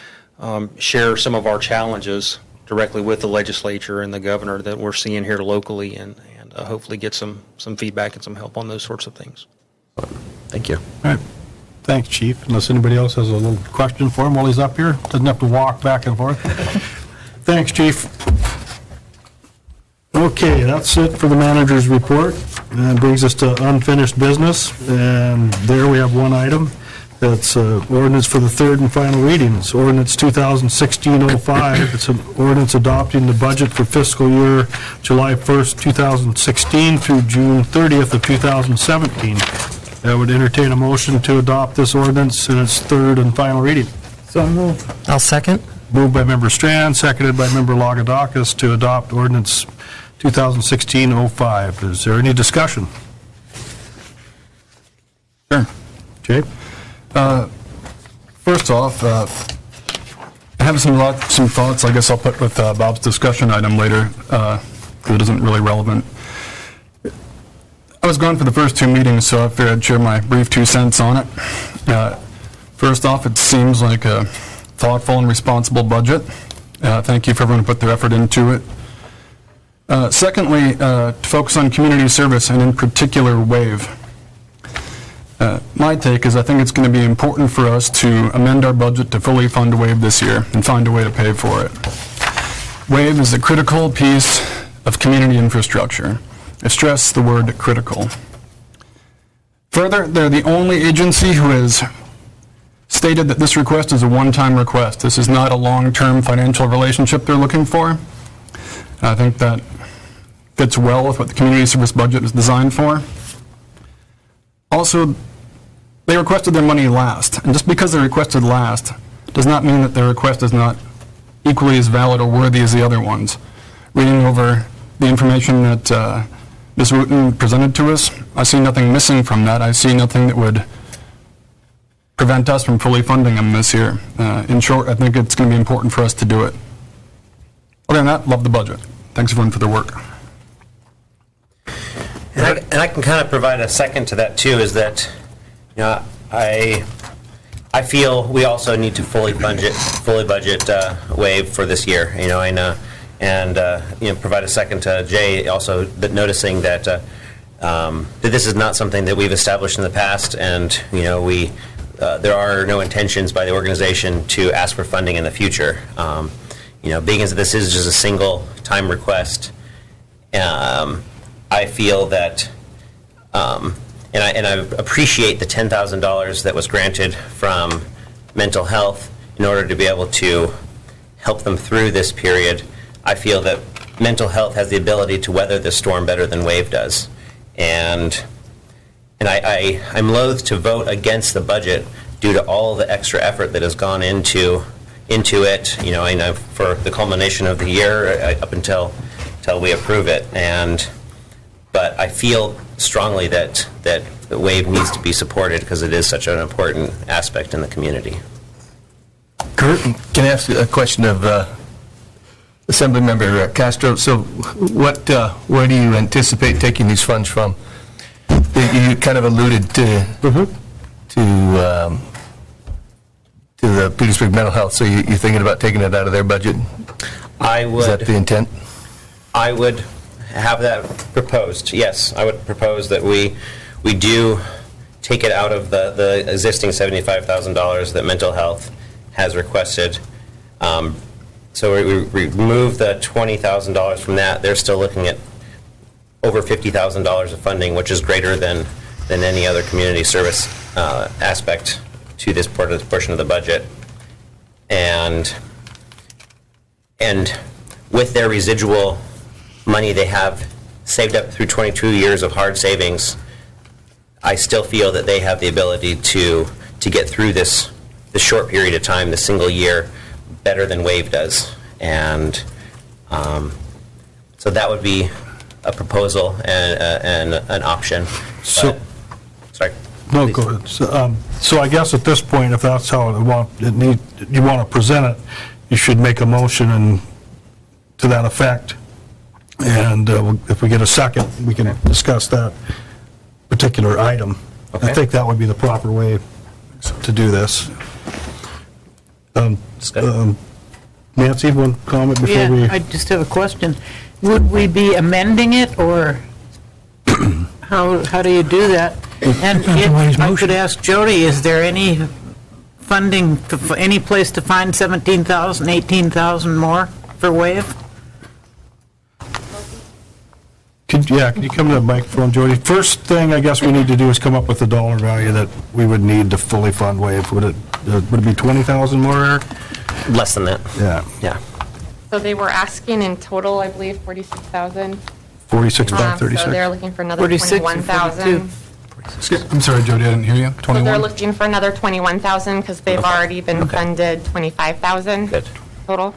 share some of our challenges directly with the legislature and the governor that we're seeing here locally, and hopefully get some feedback and some help on those sorts of things. Thank you. All right. Thanks, Chief. Unless anybody else has a little question for him while he's up here, doesn't have to walk back and forth. Thanks, Chief. Okay, that's it for the manager's report. And brings us to unfinished business. And there we have one item. That's ordinance for the third and final reading. It's ordinance 2016-05. It's an ordinance adopting the budget for fiscal year July 1st, 2016 through June 30th of 2017. I would entertain a motion to adopt this ordinance in its third and final reading. So moved. I'll second. Moved by Member Strand, seconded by Member Lagodakis to adopt ordinance 2016-05. Is there any discussion? Sure. Jay? First off, I have some thoughts I guess I'll put with Bob's discussion item later, because it isn't really relevant. I was gone for the first two meetings, so I figured I'd share my brief 2 cents on it. First off, it seems like a thoughtful and responsible budget. Thank you for everyone who put their effort into it. Secondly, to focus on community service, and in particular WAVE. My take is I think it's going to be important for us to amend our budget to fully fund WAVE this year and find a way to pay for it. WAVE is a critical piece of community infrastructure. I stress the word critical. Further, they're the only agency who has stated that this request is a one-time request. This is not a long-term financial relationship they're looking for. I think that fits well with what the community service budget is designed for. Also, they requested their money last, and just because they requested last does not mean that their request is not equally as valid or worthy as the other ones. Reading over the information that Ms. Wooten presented to us, I see nothing missing from that. I see nothing that would prevent us from fully funding them this year. In short, I think it's going to be important for us to do it. Other than that, love the budget. Thanks everyone for their work. And I can kind of provide a second to that too, is that, you know, I feel we also need to fully budget WAVE for this year, you know, and you know, provide a second to Jay also, that noticing that that this is not something that we've established in the past, and you know, there are no intentions by the organization to ask for funding in the future. You know, being as this is just a single time request, I feel that, and I appreciate the $10,000 that was granted from mental health in order to be able to help them through this period. I feel that mental health has the ability to weather this storm better than WAVE does, and I'm loath to vote against the budget due to all the extra effort that has gone into it. You know, I know for the culmination of the year up until we approve it, but I feel strongly that WAVE needs to be supported because it is such an important aspect in the community. Kurt, can I ask a question of Assemblymember Castro? So where do you anticipate taking these funds from? You kind of alluded to the Petersburg Mental Health, so you're thinking about taking it out of their budget? I would. Is that the intent? I would have that proposed, yes. I would propose that we do take it out of the existing $75,000 that mental health has requested. So we remove the $20,000 from that. They're still looking at over $50,000 of funding, which is greater than any other community service aspect to this portion of the budget. And with their residual money they have saved up through 22 years of hard savings, I still feel that they have the ability to get through this short period of time, the single year, better than WAVE does. And so that would be a proposal and an option. So- Sorry. No, go ahead. So I guess at this point, if that's how you want to present it, you should make a motion and to that effect. And if we get a second, we can discuss that particular item. I think that would be the proper way to do this. Nancy, one comment before we... Yeah, I just have a question. Would we be amending it, or how do you do that? And if I could ask Jody, is there any funding, any place to find 17,000, 18,000 more for WAVE? Could you come to the microphone, Jody? First thing I guess we need to do is come up with the dollar value that we would need to fully fund WAVE. Would it be 20,000 more, Eric? Less than that. Yeah. Yeah. So they were asking in total, I believe, 46,000. 46,536. So they're looking for another 46 or 21,000. 42? I'm sorry, Jody, I didn't hear you. So they're 21? looking for another 21,000 because they've already been funded 25,000 Good. total.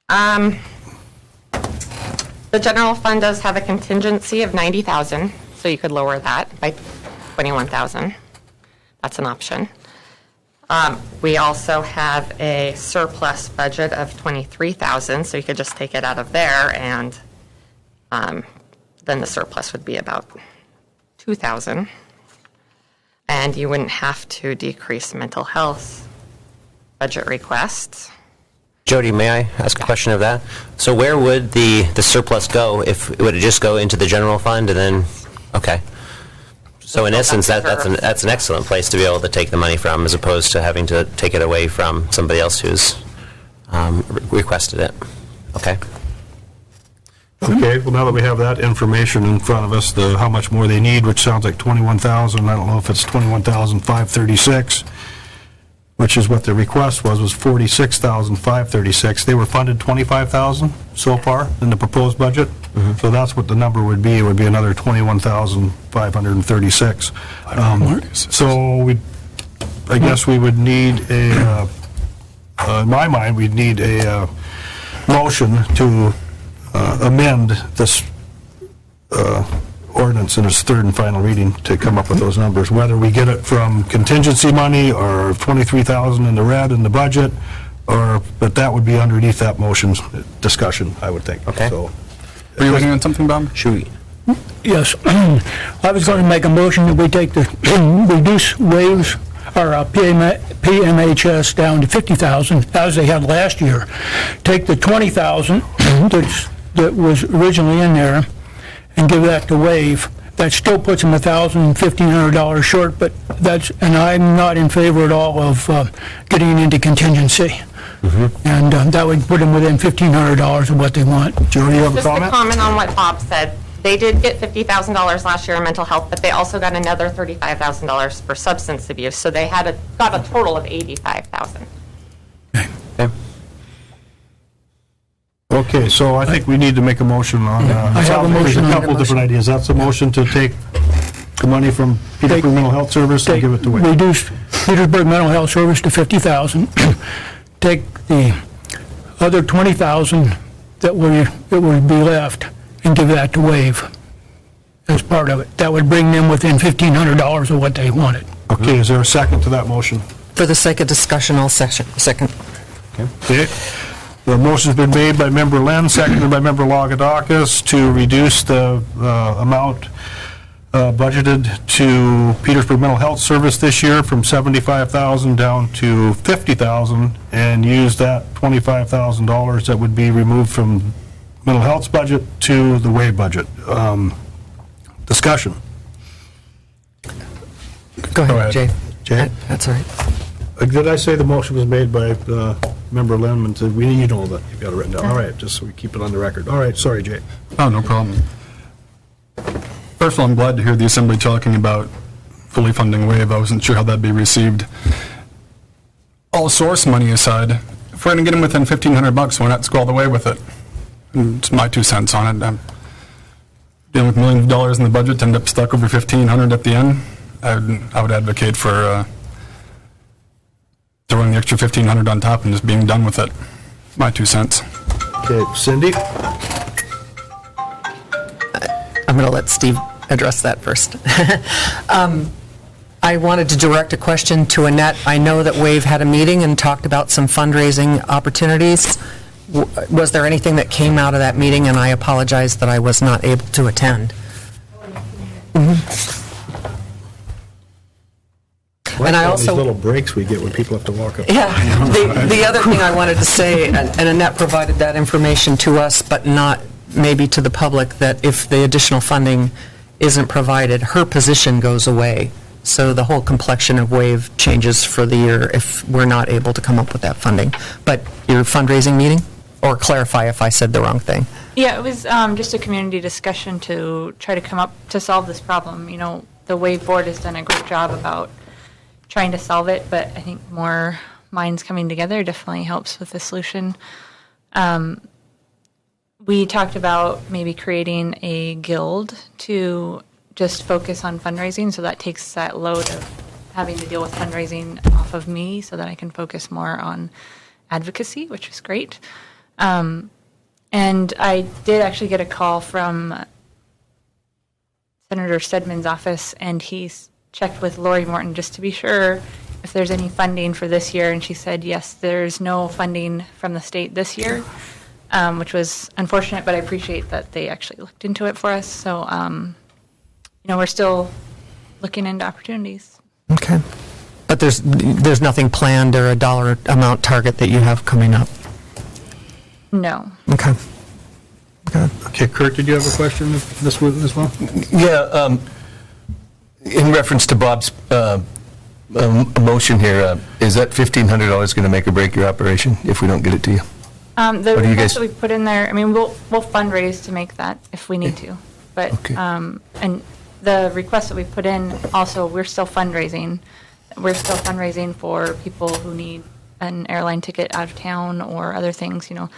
The general fund does have a contingency of 90,000, so you could lower that by 21,000. That's an option. We also have a surplus budget of 23,000, so you could just take it out of there, and then the surplus would be about 2,000. And you wouldn't have to decrease mental health budget requests. Jody, may I ask a question of that? So where would the surplus go? Would it just go into the general fund and then, okay. So in essence, that's an excellent place to be able to take the money from, as opposed to having to take it away from somebody else who's requested it. Okay. Okay, well, now that we have that information in front of us, how much more they need, which sounds like 21,000, I don't know if it's 21,536, which is what the request was 46,536. They were funded 25,000 so far in the proposed budget. So that's what the number would be. It would be another 21,536. So I guess we would need in my mind, we'd need a motion to amend this ordinance in its third and final reading to come up with those numbers, whether we get it from contingency money or 23,000 in the red in the budget, but that would be underneath that motion's discussion, I would think. Okay. So, Were you waiting on something, Bob? Should we? Yes. I was going to make a motion that we take reduce WAVE's, or PMHS down to 50,000, as they had last year. Take the 20,000 that was originally in there and give that to WAVE. That still puts them $1,000, $1,500 short, but and I'm not in favor at all of getting into contingency. And that would put them within $1,500 of what they want. Jody, you have a Just to comment? comment on what Bob said, they did get $50,000 last year in mental health, but they also got another $35,000 for substance abuse, so they got a total of $85,000. Okay, so I think we need to make a motion on, I have a motion on a the couple different ideas. That's a motion to take the money from Petersburg Mental Health Service and give it to WAVE. Reduce Petersburg Mental Health Service to 50,000. Take the other 20,000 that would be left and give that to WAVE as part of it. That would bring them within $1,500 of what they wanted. Okay, is there a second to that motion? For the sake of discussion, I'll second. Okay. The motion's been made by Member Lynn, seconded by Member Lagadakis to reduce the amount budgeted to Petersburg Mental Health Service this year from $75,000 down to $50,000 and use that $25,000 that would be removed from mental health's budget to the WAVE budget. Discussion. Go ahead, Jay. Jay? That's all right. Did I say the motion was made by Member Lindman? You know that, you've got it written down. All right, just so we keep it on the record. All right, sorry, Jay. Oh, no problem. First of all, I'm glad to hear the Assembly talking about fully funding WAVE. I wasn't sure how that'd be received. All source money aside, if we're going to get them within $1,500, why not just go all the way with it? It's my 2 cents on it. I'm dealing with millions of dollars in the budget to end up stuck over $1,500 at the end. I would advocate for throwing the extra $1,500 on top and just being done with it. My 2 cents. Okay, Cindy? I'm going to let Steve address that first. I wanted to direct a question to Annette. I know that WAVE had a meeting and talked about some fundraising opportunities. Was there anything that came out of that meeting? And I apologize that I was not able to attend. And I also... These little breaks we get when people have to walk up. Yeah. The other thing I wanted to say, and Annette provided that information to us, but not maybe to the public, that if the additional funding isn't provided, her position goes away. So the whole complexion of WAVE changes for the year if we're not able to come up with that funding. But your fundraising meeting? Or clarify if I said the wrong thing. Yeah, it was just a community discussion to try to come up to solve this problem. You know, the WAVE board has done a great job about trying to solve it, but I think more minds coming together definitely helps with the solution. We talked about maybe creating a guild to just focus on fundraising, so that takes that load of having to deal with fundraising off of me so that I can focus more on advocacy, which is great. And I did actually get a call from Senator Stedman's office, and he's checked with Lori Morton just to be sure if there's any funding for this year, and she said, yes, there's no funding from the state this year, which was unfortunate, but I appreciate that they actually looked into it for us. So, you know, we're still looking into opportunities. Okay. But there's nothing planned or a dollar amount target that you have coming up? No. Okay. Okay, Kurt, did you have a question this as well? Yeah, in reference to Bob's motion here, is that $1,500 going to make or break your operation if we don't get it to you? The request that we put in there, I mean, we'll fundraise to make that if we need to. But, Okay. and the request that we put in, also, we're still fundraising. We're still fundraising for people who need an airline ticket out of town or other things, you know.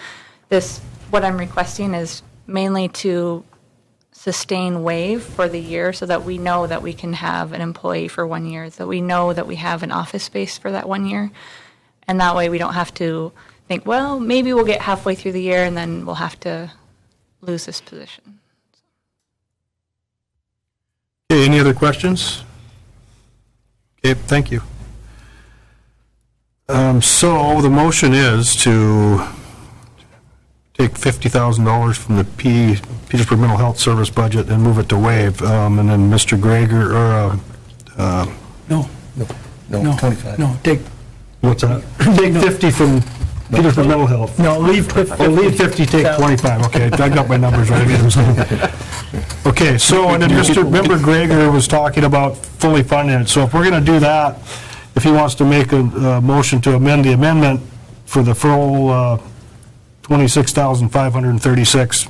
What I'm requesting is mainly to sustain WAVE for the year so that we know that we can have an employee for 1 year, that we know that we have an office space for that 1 year. And that way we don't have to think, well, maybe we'll get halfway through the year and then we'll have to lose this position. Okay, any other questions? Okay, thank you. So the motion is to take $50,000 from the Petersburg Mental Health Service budget and move it to WAVE, and then Mr. Greger, or... No, 25. no, take, What's that? Take 50 from Petersburg Mental Health. no, leave 50. Oh, leave 50, take 25, okay, I got my numbers right. Okay, so, and then Member Greger was talking about fully funding it, so if we're going to do that, if he wants to make a motion to amend the amendment for the full $26,536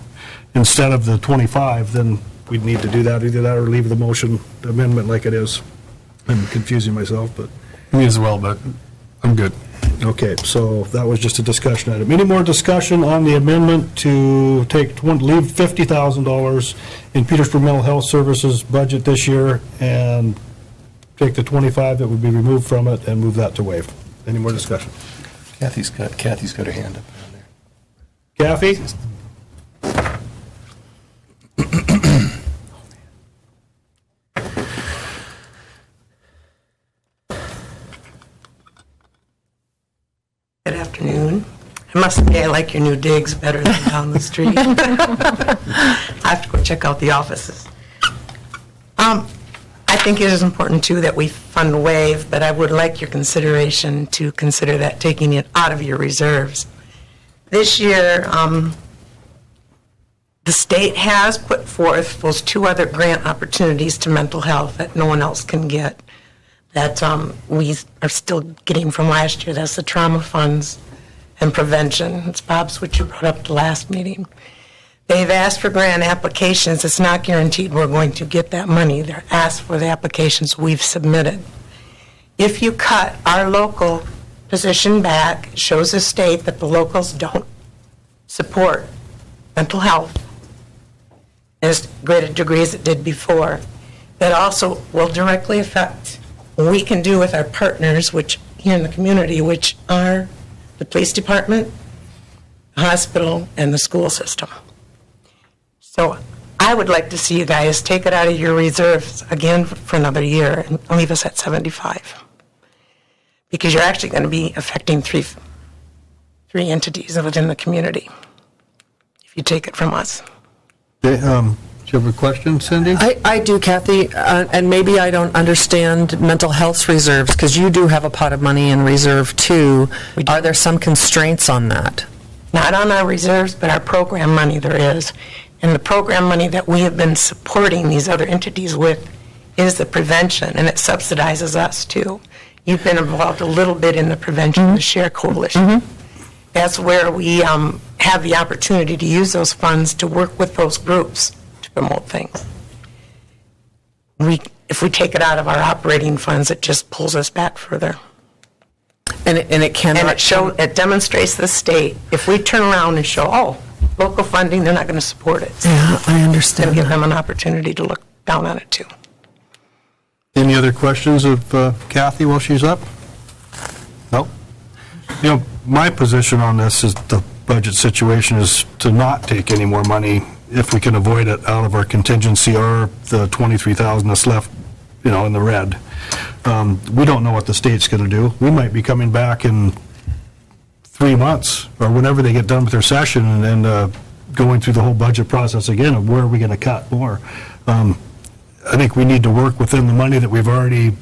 instead of the 25, then we'd need to do that, either that or leave the motion, the amendment like it is. I'm confusing myself, but... Me as well, but I'm good. Okay, so that was just a discussion item. Any more discussion on the amendment to leave $50,000 in Petersburg Mental Health Services budget this year and take the 25 that would be removed from it and move that to WAVE? Any more discussion? Kathy's got her hand up down there. Kathy? Good afternoon. I must say I like your new digs better than down the street. I have to go check out the offices. I think it is important, too, that we fund WAVE, but I would like your consideration to consider that taking it out of your reserves. This year, the state has put forth those 2 other grant opportunities to mental health that no one else can get, that we are still getting from last year. That's the trauma funds and prevention. It's Bob's, what you brought up at the last meeting. They've asked for grant applications. It's not guaranteed we're going to get that money. They're asked for the applications we've submitted. If you cut our local position back, it shows the state that the locals don't support mental health as great a degree as it did before. That also will directly affect what we can do with our partners, which here in the community, which are the police department, the hospital, and the school system. So I would like to see you guys take it out of your reserves again for another year and leave us at 75. Because you're actually going to be affecting three entities within the community if you take it from us. Okay, do you have a question, Cindy? I do, Kathy, and maybe I don't understand mental health reserves, because you do have a pot of money in reserve too. Are there some constraints on that? Not on our reserves, but our program money there is. And the program money that we have been supporting these other entities with is the prevention, and it subsidizes us too. You've been involved a little bit in the prevention, the SHARE Coalition. That's where we have the opportunity to use those funds to work with those groups to promote things. If we take it out of our operating funds, it just pulls us back further. And it cannot... And it demonstrates the state. If we turn around and show, oh, local funding, they're not going to support it. Yeah, I understand. It'll give them an opportunity to look down on it too. Any other questions of Kathy while she's up? No? You know, my position on this is the budget situation is to not take any more money if we can avoid it out of our contingency or the $23,000 that's left, you know, in the red. We don't know what the state's going to do. We might be coming back in 3 months or whenever they get done with their session and going through the whole budget process again of where are we going to cut more. I think we need to work within the money that we've already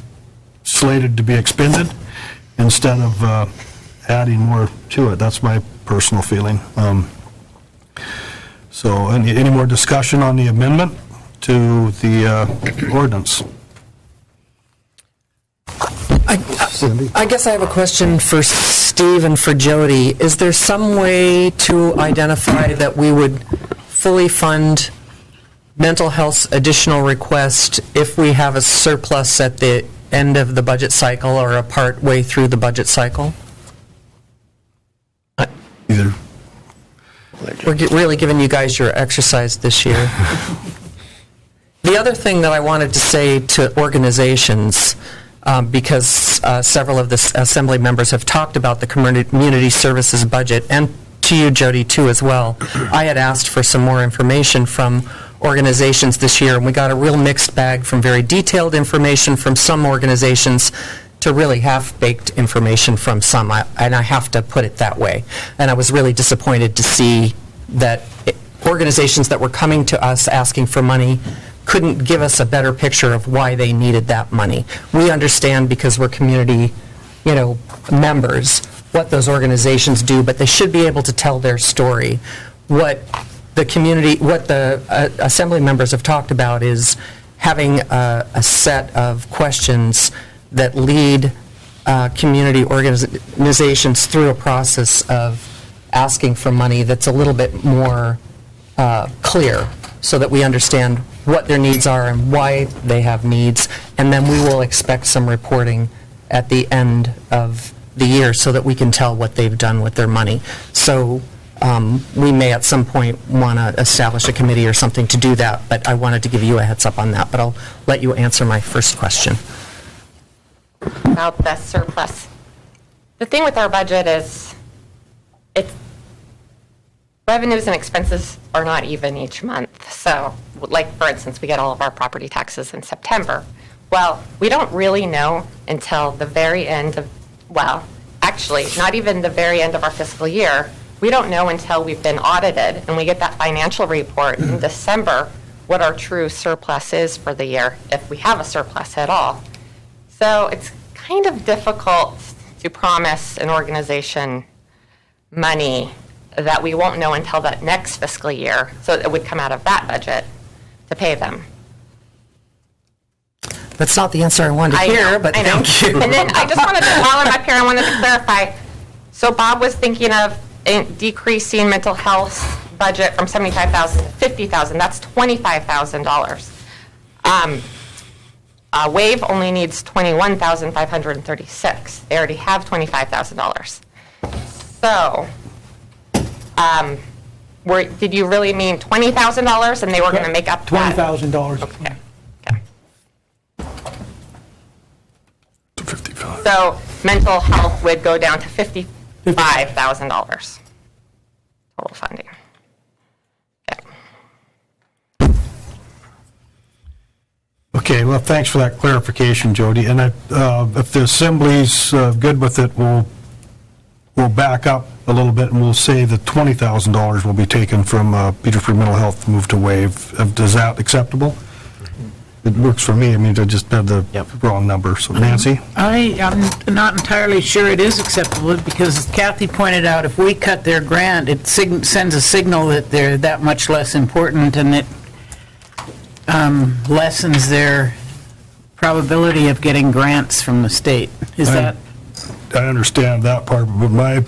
slated to be expended instead of adding more to it. That's my personal feeling. So any more discussion on the amendment to the ordinance? I guess I have a question for Steve and for Jody. Is there some way to identify that we would fully fund mental health's additional request if we have a surplus at the end of the budget cycle or a part way through the budget cycle? Either. We're really giving you guys your exercise this year. The other thing that I wanted to say to organizations, because several of the Assembly members have talked about the community services budget, and to you, Jody, too, as well. I had asked for some more information from organizations this year, and we got a real mixed bag from very detailed information from some organizations to really half-baked information from some, and I have to put it that way. And I was really disappointed to see that organizations that were coming to us asking for money couldn't give us a better picture of why they needed that money. We understand because we're community, members, what those organizations do, but they should be able to tell their story. What the Assembly members have talked about is having a set of questions that lead community organizations through a process of asking for money that's a little bit more clear, so that we understand what their needs are and why they have needs, and then we will expect some reporting at the end of the year so that we can tell what they've done with their money. So we may at some point want to establish a committee or something to do that, but I wanted to give you a heads up on that. But I'll let you answer my first question. About the surplus. The thing with our budget is revenues and expenses are not even each month. So, like, for instance, we get all of our property taxes in September. Well, we don't really know until the very end of, well, actually, not even the very end of our fiscal year. We don't know until we've been audited and we get that financial report in December what our true surplus is for the year, if we have a surplus at all. So it's kind of difficult to promise an organization money that we won't know until that next fiscal year, so it would come out of that budget to pay them. That's not the answer I wanted to hear, but thank you. And then I just wanted to, while I'm up here, I wanted to clarify. So Bob was thinking of decreasing mental health budget from 75,000 to 50,000, that's $25,000. WAVE only needs 21,536. They already have $25,000. So, did you really mean $20,000 and they were going to make up that? $20,000. Okay. 55. So mental health would go down to $55,000 total funding. Okay, well, thanks for that clarification, Jody. And if the Assembly's good with it, we'll back up a little bit and we'll say that $20,000 will be taken from Petersburg Mental Health, moved to WAVE. Is that acceptable? It works for me. I mean, I just had the wrong number. So, Nancy? I'm not entirely sure it is acceptable, because Kathy pointed out if we cut their grant, it sends a signal that they're that much less important, and it lessens their probability of getting grants from the state. I understand that part, but my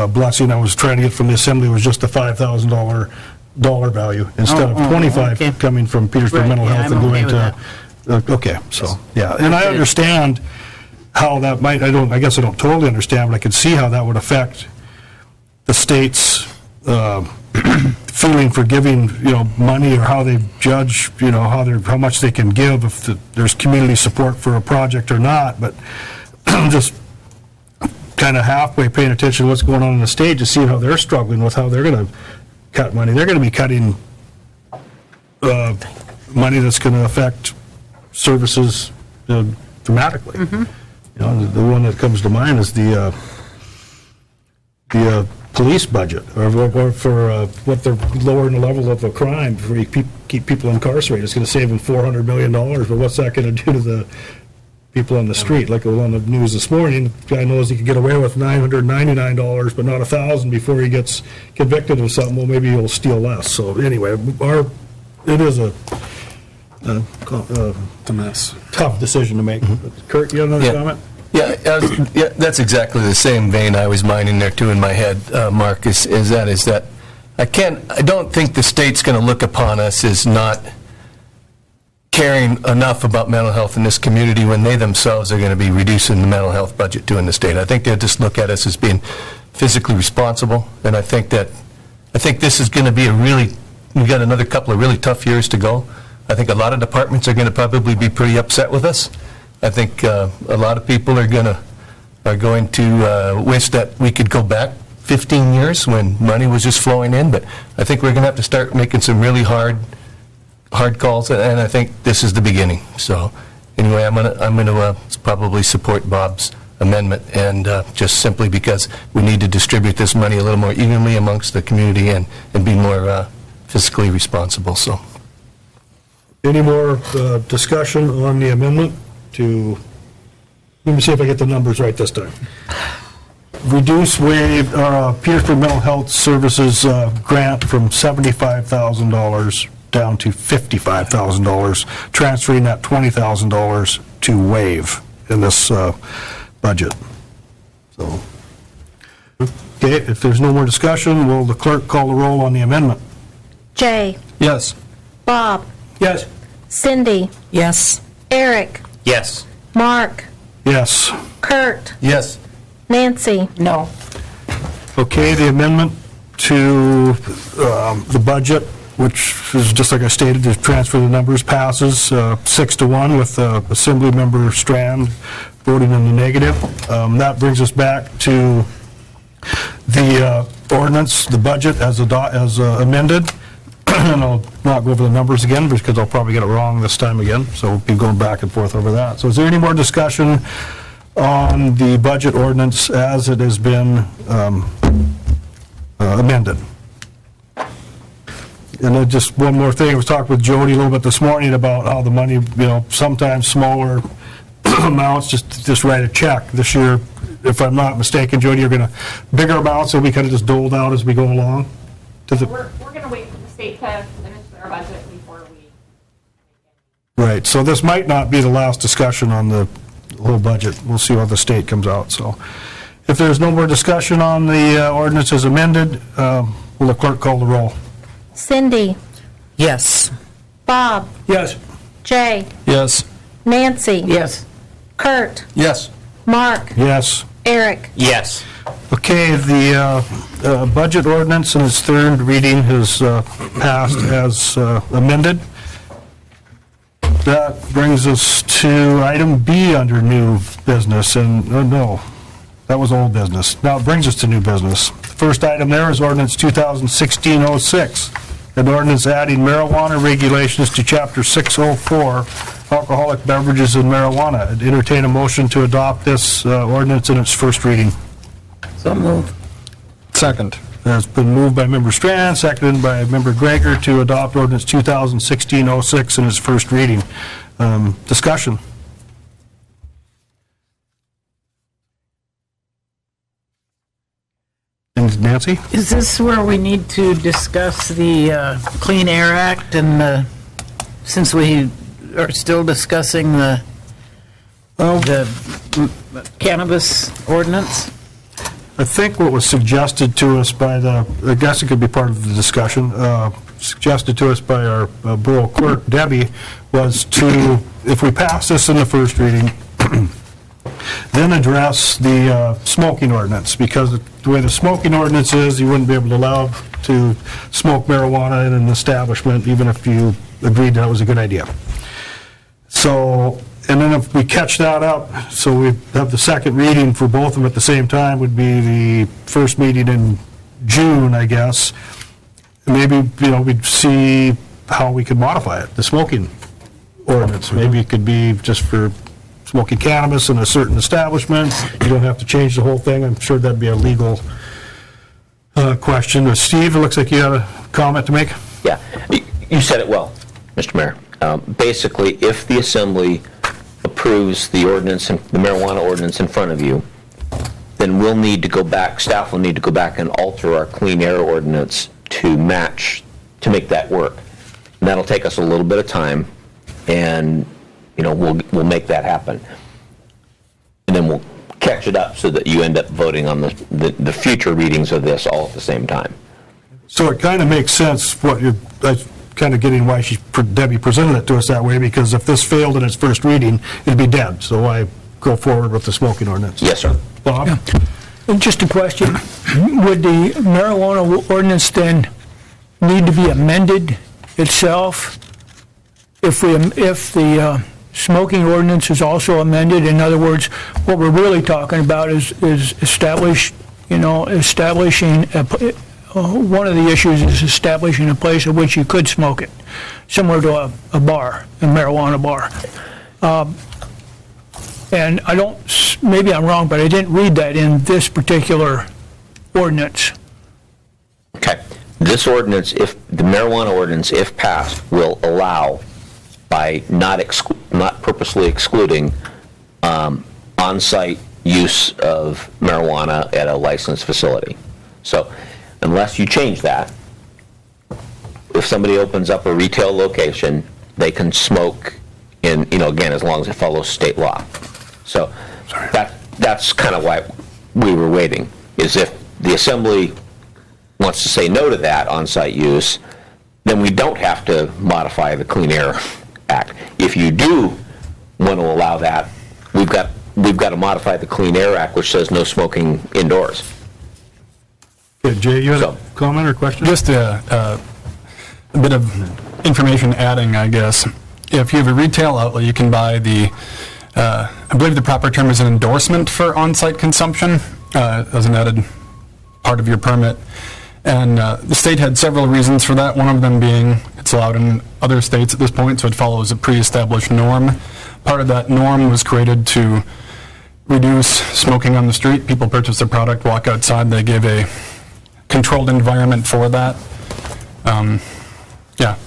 blessing I was trying to get from the Assembly was just the $5,000 dollar value instead of 25 okay. coming from Petersburg Mental Health and going to. Okay, so yeah, and I understand how that might. I guess I don't totally understand, but I could see how that would affect the state's feeling for giving, money, or how they judge, how much they can give if there's community support for a project or not. But just kind of halfway paying attention to what's going on in the state, just seeing how they're struggling with how they're going to cut money. They're going to be cutting money that's going to affect services dramatically. The one that comes to mind is the police budget, or for what they're lowering the level of a crime for you keep people incarcerated. It's going to save them $400 million, but what's that going to do to the people on the street? Like on the news this morning, the guy knows he can get away with $999, but not $1,000 before he gets convicted of something. Well, maybe he'll steal less. So anyway, it is a mess. Tough decision to make. Kurt, you have another comment? Yeah, that's exactly the same vein I was mining there too in my head, Mark, is that I don't think the state's going to look upon us as not caring enough about mental health in this community when they themselves are going to be reducing the mental health budget too in the state. I think they'll just look at us as being physically responsible, and I think this is going to be we've got another couple of really tough years to go. I think a lot of departments are going to probably be pretty upset with us. I think a lot of people are going to wish that we could go back 15 years when money was just flowing in, but I think we're going to have to start making some really hard calls, and I think this is the beginning. So anyway, I'm going to probably support Bob's amendment, and just simply because we need to distribute this money a little more evenly amongst the community and be more fiscally responsible. So, any more discussion on the amendment to? Let me see if I get the numbers right this time. Reduce WAVE Petersburg Mental Health Services grant from $75,000 down to $55,000, transferring that $20,000 to WAVE in this budget. So, okay, if there's no more discussion, will the clerk call the roll on the amendment? Jay. Yes. Bob. Yes. Cindy. Yes. Eric. Yes. Mark. Yes. Kurt. yes. Nancy. No. Okay, the amendment to the budget, which is just like I stated, to transfer the numbers, passes 6-1 with Assembly Member Strand voting in the negative. That brings us back to the ordinance, the budget as amended. And I'll not go over the numbers again because I'll probably get it wrong this time again, so we'll be going back and forth over that. So is there any more discussion on the budget ordinance as it has been amended? And then just one more thing, I was talking with Jody a little bit this morning about how the money, sometimes smaller amounts, just write a check. This year, if I'm not mistaken, Jody, you're going to, bigger amounts will be kind of just doled out as we go along? We're going to wait for the state to finish their budget before we... Right, so this might not be the last discussion on the whole budget. We'll see how the state comes out. So if there's no more discussion on the ordinance as amended, will the clerk call the roll? Cindy, Yes. Bob, Yes. Jay, Yes. Nancy. Yes. Kurt, Yes. Mark, Yes. Eric. Yes. Okay, the budget ordinance in its third reading has passed as amended. That brings us to item B under new business, and, no, that was old business. Now it brings us to new business. The first item there is ordinance 2016-06, an ordinance adding marijuana regulations to Chapter 604, alcoholic beverages and marijuana. I'd entertain a motion to adopt this ordinance in its first reading. So moved. Second. It's been moved by Member Strand, seconded by Member Gregor to adopt ordinance 2016-06 in its first reading. Discussion. And Nancy? Is this where we need to discuss the Clean Air Act and since we are still discussing the cannabis ordinance? I think what was suggested to us by I guess it could be part of the discussion, suggested to us by our Borough Clerk, Debbie, was to, if we pass this in the first reading, then address the smoking ordinance, because the way the smoking ordinance is, you wouldn't be able to allow to smoke marijuana in an establishment, even if you agreed that was a good idea. So, and then if we catch that up, so we have the second reading for both of them at the same time, would be the first meeting in June, I guess. Maybe, we'd see how we could modify it, the smoking ordinance. Maybe it could be just for smoking cannabis in a certain establishment. You don't have to change the whole thing. I'm sure that'd be a legal question. Steve, it looks like you had a comment to make. Yeah, you said it well, Mr. Mayor. Basically, if the Assembly approves the ordinance, the marijuana ordinance in front of you, then we'll need to go back, staff will need to go back and alter our clean air ordinance to match, to make that work. And that'll take us a little bit of time, and, we'll make that happen. And then we'll catch it up so that you end up voting on the future readings of this all at the same time. So it kind of makes sense what you're, kind of getting why Debbie presented it to us that way, because if this failed in its first reading, it'd be dead. So why go forward with the smoking ordinance? Yes, sir. Bob? Yeah. And just a question, would the marijuana ordinance then need to be amended itself if the smoking ordinance is also amended? In other words, what we're really talking about is establishing one of the issues is establishing a place at which you could smoke it, similar to a bar, a marijuana bar. And I don't, maybe I'm wrong, but I didn't read that in this particular ordinance. Okay. This ordinance, if the marijuana ordinance, if passed, will allow, by not purposely excluding on-site use of marijuana at a licensed facility. So, unless you change that, if somebody opens up a retail location, they can smoke in, again, as long as it follows state law. So that's kind of why we were waiting, is if the Assembly wants to say no to that on-site use, then we don't have to modify the Clean Air Act. If you do want to allow that, we've got to modify the Clean Air Act, which says no smoking indoors. Okay, Jay, you had a comment or question? Just a bit of information adding, I guess. If you have a retail outlet, you can buy I believe the proper term is an endorsement for on-site consumption as an added part of your permit. And the state had several reasons for that, one of them being it's allowed in other states at this point, so it follows a pre-established norm. Part of that norm was created to reduce smoking on the street. People purchase their product, walk outside, they give a controlled environment for that. Yeah.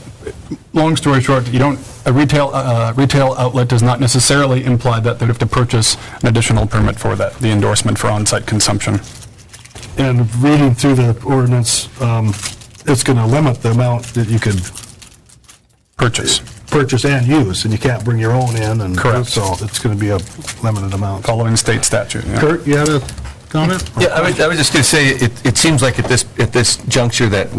Long story short, a retail outlet does not necessarily imply that they'd have to purchase an additional permit for that, the endorsement for on-site consumption. And reading through the ordinance, it's going to limit the amount that you could purchase and use, and you can't bring your own in. And correct. So it's going to be a limited amount. Following state statute. Yeah. Kurt, you had a comment? Yeah, I was just going to say, it seems like at this juncture that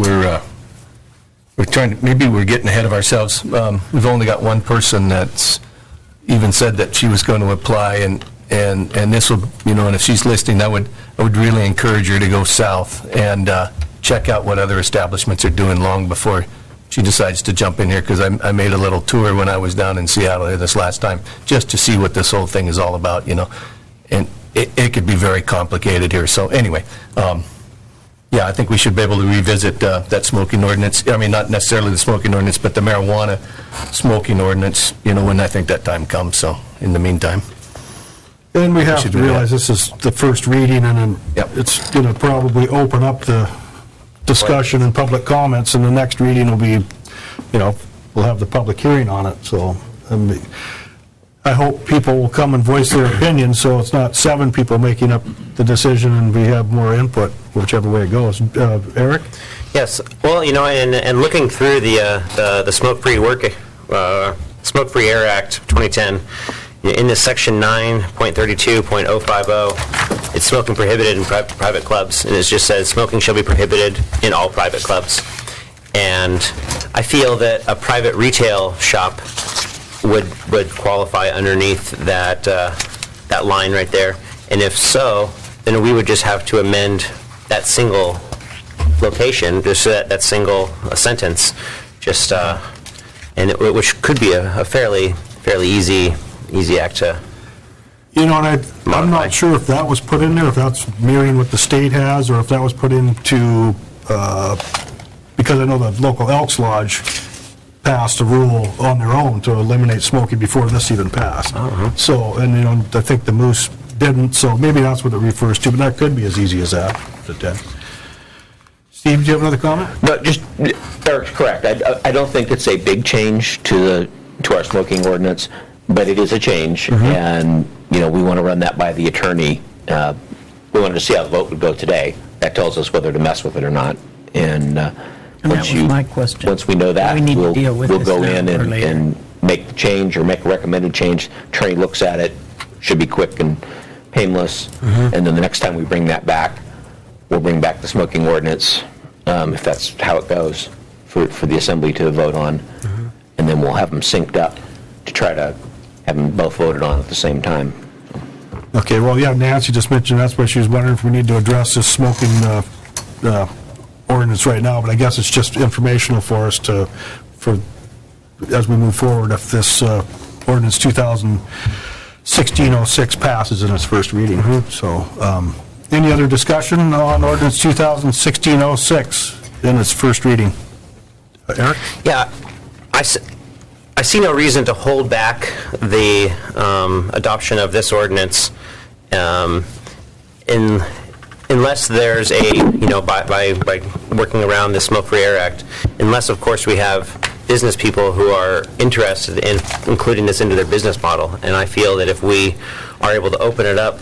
maybe we're getting ahead of ourselves. We've only got one person that's even said that she was going to apply, and this will, and if she's listening, I would really encourage her to go south and check out what other establishments are doing long before she decides to jump in here, because I made a little tour when I was down in Seattle this last time, just to see what this whole thing is all about, and it could be very complicated here. So anyway, yeah, I think we should be able to revisit that smoking ordinance. I mean, not necessarily the smoking ordinance, but the marijuana smoking ordinance, when I think that time comes. So in the meantime. And we have to realize this is the first reading, and then it's going to probably open up the discussion and public comments, and the next reading will be, we'll have the public hearing on it. So I hope people will come and voice their opinion, so it's not 7 people making up the decision and we have more input, whichever way it goes. Eric? Yes. Well, and looking through the Smoke-Free Air Act 2010, in this section 9.32.050, it's smoking prohibited in private clubs, and it just says smoking shall be prohibited in all private clubs. And I feel that a private retail shop would qualify underneath that line right there. And if so, then we would just have to amend that single location, just that single sentence, just which could be a fairly easy act to. And I'm not sure if that was put in there, if that's mirroring what the state has, or if that was put into, because I know the local Elks Lodge passed a rule on their own to eliminate smoking before this even passed. So, and I think the Moose didn't, so maybe that's what it refers to, but that could be as easy as that. Steve, do you have another comment? No, just, Eric's correct. I don't think it's a big change to our smoking ordinance, but it is a change, and, we want to run that by the attorney. We wanted to see how the vote would go today. That tells us whether to mess with it or not, and that was my question. Once we know that, We need to deal with we'll this go now in or later. and make the change or make a recommended change. Attorney looks at it, should be quick and painless, and then the next time we bring that back, we'll bring back the smoking ordinance, if that's how it goes, for the assembly to vote on, and then we'll have them synced up to try to have them both voted on at the same time. Okay, well, yeah, Nancy just mentioned that's why she was wondering if we need to address this smoking ordinance right now, but I guess it's just informational for us as we move forward, if this ordinance 2016-06 passes in its first reading. So, any other discussion on ordinance 2016-06 in its first reading? Eric? Yeah, I see no reason to hold back the adoption of this ordinance unless there's by working around the Smoke-Free Air Act, unless, of course, we have business people who are interested in including this into their business model. And I feel that if we are able to open it up,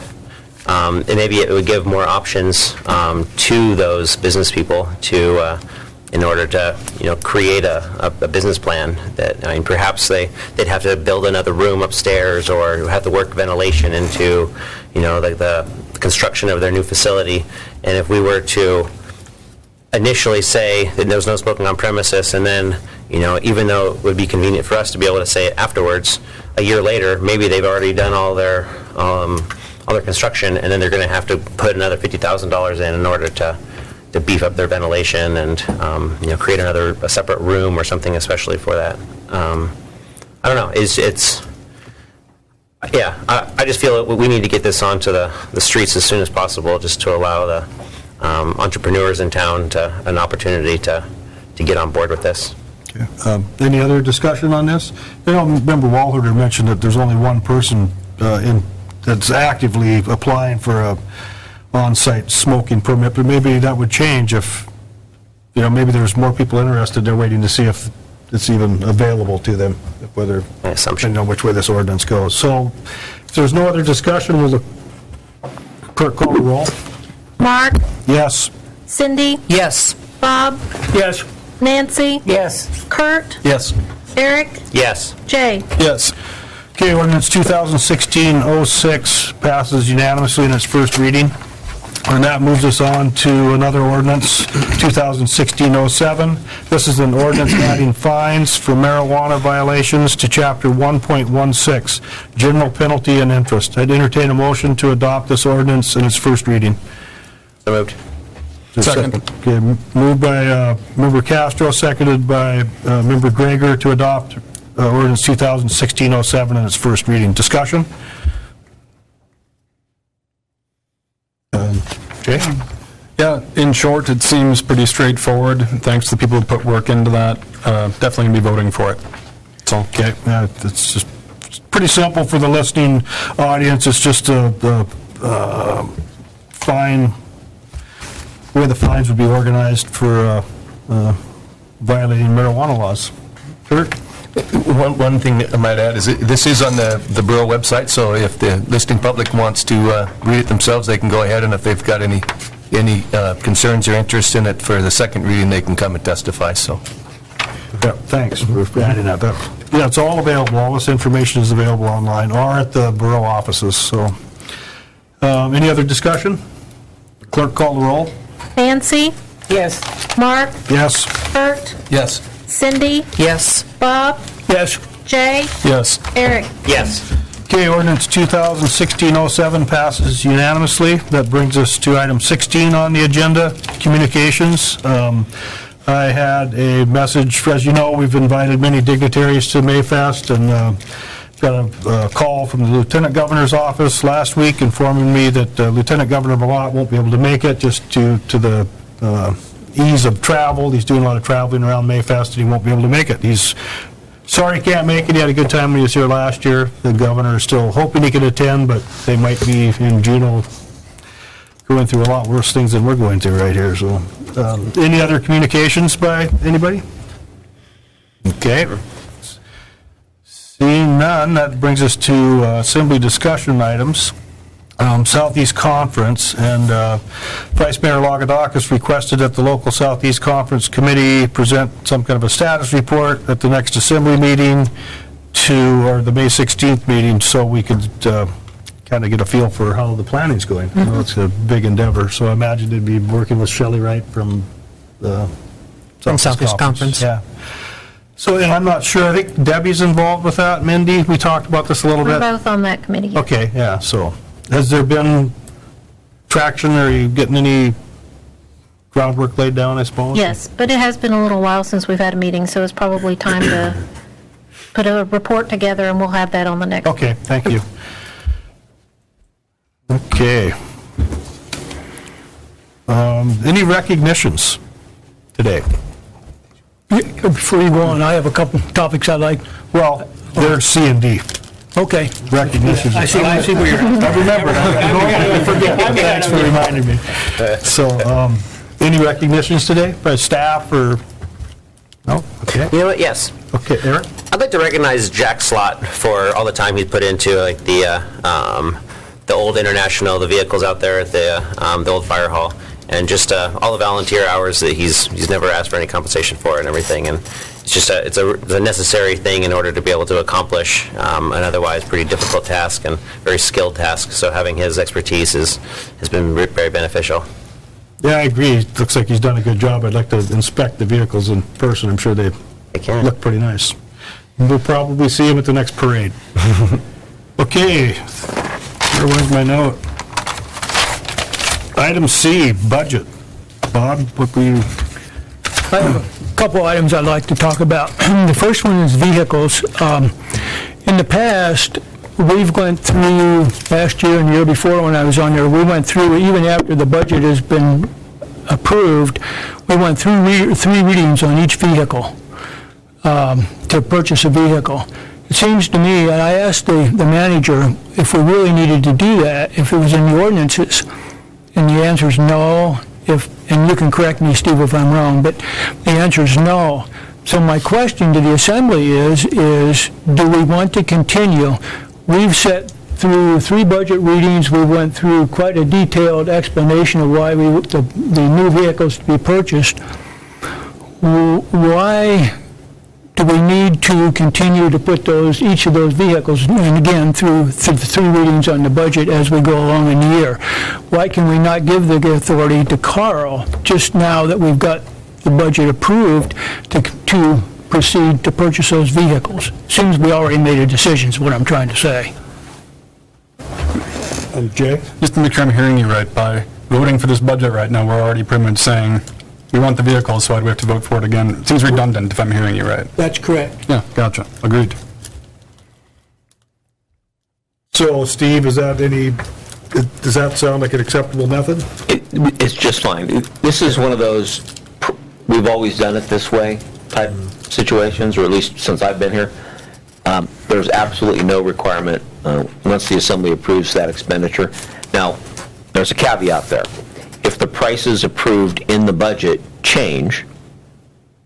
and maybe it would give more options to those business people to in order to create a business plan that, perhaps they'd have to build another room upstairs or have to work ventilation into the construction of their new facility. And if we were to initially say that there's no smoking on premises, and then even though it would be convenient for us to be able to say it afterwards, a year later maybe they've already done all their construction, and then they're going to have to put another $50,000 in order to beef up their ventilation and create a separate room or something especially for that. I don't know. I just feel that we need to get this onto the streets as soon as possible, just to allow the entrepreneurs in town an opportunity to get on board with this. Okay. Any other discussion on this? Member Walherder mentioned that there's only one person that's actively applying for a on-site smoking permit, but maybe that would change if, maybe there's more people interested. They're waiting to see if it's even available to them, whether, which way this ordinance goes. So if there's no other discussion, will the clerk call the roll? Mark? Yes. Cindy? Yes. Bob? Yes. Nancy? Yes. Kurt? Yes. Eric? Yes. Jay? Yes. Okay, ordinance 2016-06 passes unanimously in its first reading. And that moves us on to another ordinance, 2016-07. This is an ordinance adding fines for marijuana violations to Chapter 1.16, General Penalty and Interest. I'd entertain a motion to adopt this ordinance in its first reading. So moved. Second. Okay, moved by Member Castro, seconded by Member Greger to adopt ordinance 2016-07 in its first reading. Discussion? Jay? Yeah, in short, it seems pretty straightforward. Thanks to the people who put work into that. Definitely going to be voting for it. So, okay, it's just pretty simple for the listening audience. It's just the fine, the way the fines would be organized for violating marijuana laws. Kurt? One thing that I might add is this is on the Borough website, so if the listening public wants to read it themselves, they can go ahead, and if they've got any concerns or interest in it for the second reading, they can come and testify, so. Yeah, thanks for adding that. Yeah, it's all available. All this information is available online or at the Borough offices, so. Any other discussion? Clerk, call the roll. Nancy, Yes. Mark, Yes. Kurt, Yes. Cindy, Yes. Bob, Yes. Jay, yes. Eric. Yes. Okay, ordinance 2016-07 passes unanimously. That brings us to item 16 on the agenda, communications. I had a message, as you know, we've invited many dignitaries to Mayfest, and got a call from the Lieutenant Governor's office last week informing me that Lieutenant Governor Malott won't be able to make it just to the ease of travel. He's doing a lot of traveling around Mayfest, and he won't be able to make it. He's sorry he can't make it. He had a good time when he was here last year. The governor is still hoping he can attend, but they might be in Juneau going through a lot worse things than we're going through right here. So, any other communications by anybody? Okay. Seeing none, that brings us to assembly discussion items. Southeast Conference, and Vice Mayor Lagadakis requested that the local Southeast Conference Committee present some kind of a status report at the next assembly meeting or the May 16th meeting, so we could kind of get a feel for how the planning's going. I know it's a big endeavor, so I imagine they'd be working with Shelley Wright from the Southeast Conference. Yeah. So, and I'm not sure, I think Debbie's involved with that. Mindy, we talked about this a little We're bit. both on that committee. Okay, yeah, so, has there been traction? Are you getting any groundwork laid down, I suppose? Yes, but it has been a little while since we've had a meeting, so it's probably time to put a report together, and we'll have that on the next. Okay, thank you. Okay. Any recognitions today? Before you go on, I have a couple topics I'd like. Well, they're C and D. Okay. Recognitions. I see where you're at. I remember. I forget. Thanks for reminding me. So, any recognitions today by staff or? No? Okay. You know what? Yes. Okay, Eric? I'd like to recognize Jack Slott for all the time he's put into like the old International, the vehicles out there at the old fire hall, and just all the volunteer hours that he's never asked for any compensation for and everything. And it's just it's a necessary thing in order to be able to accomplish an otherwise pretty difficult task and very skilled task. So having his expertise has been very beneficial. Yeah, I agree. It looks like he's done a good job. I'd like to inspect the vehicles in person. I'm sure they look pretty nice. We'll probably see him at the next parade. Okay, where was my note? Item C, budget. Bob, what were you? I have a couple items I'd like to talk about. The first one is vehicles. In the past, we've went through, last year and the year before when I was on there, we went through, even after the budget has been approved, we went through three readings on each vehicle to purchase a vehicle. It seems to me, and I asked the manager if we really needed to do that, if it was in the ordinances, and the answer is no. And you can correct me, Steve, if I'm wrong, but the answer is no. So my question to the Assembly is do we want to continue? We've sat through 3 budget readings. We went through quite a detailed explanation of why the new vehicles to be purchased. Why do we need to continue to put each of those vehicles, and again, through the 3 readings on the budget as we go along in the year? Why can we not give the authority to Carl, just now that we've got the budget approved, to proceed to purchase those vehicles? Seems we already made a decision, is what I'm trying to say. Jay? Just to make sure I'm hearing you right, by voting for this budget right now, we're already pretty much saying, we want the vehicles, so why do we have to vote for it again? It seems redundant, if I'm hearing you right. That's correct. Yeah, gotcha. Agreed. So, Steve, does that sound like an acceptable method? It's just fine. This is one of those, we've always done it this way type situations, or at least since I've been here. There's absolutely no requirement once the assembly approves that expenditure. Now, there's a caveat there. If the prices approved in the budget change,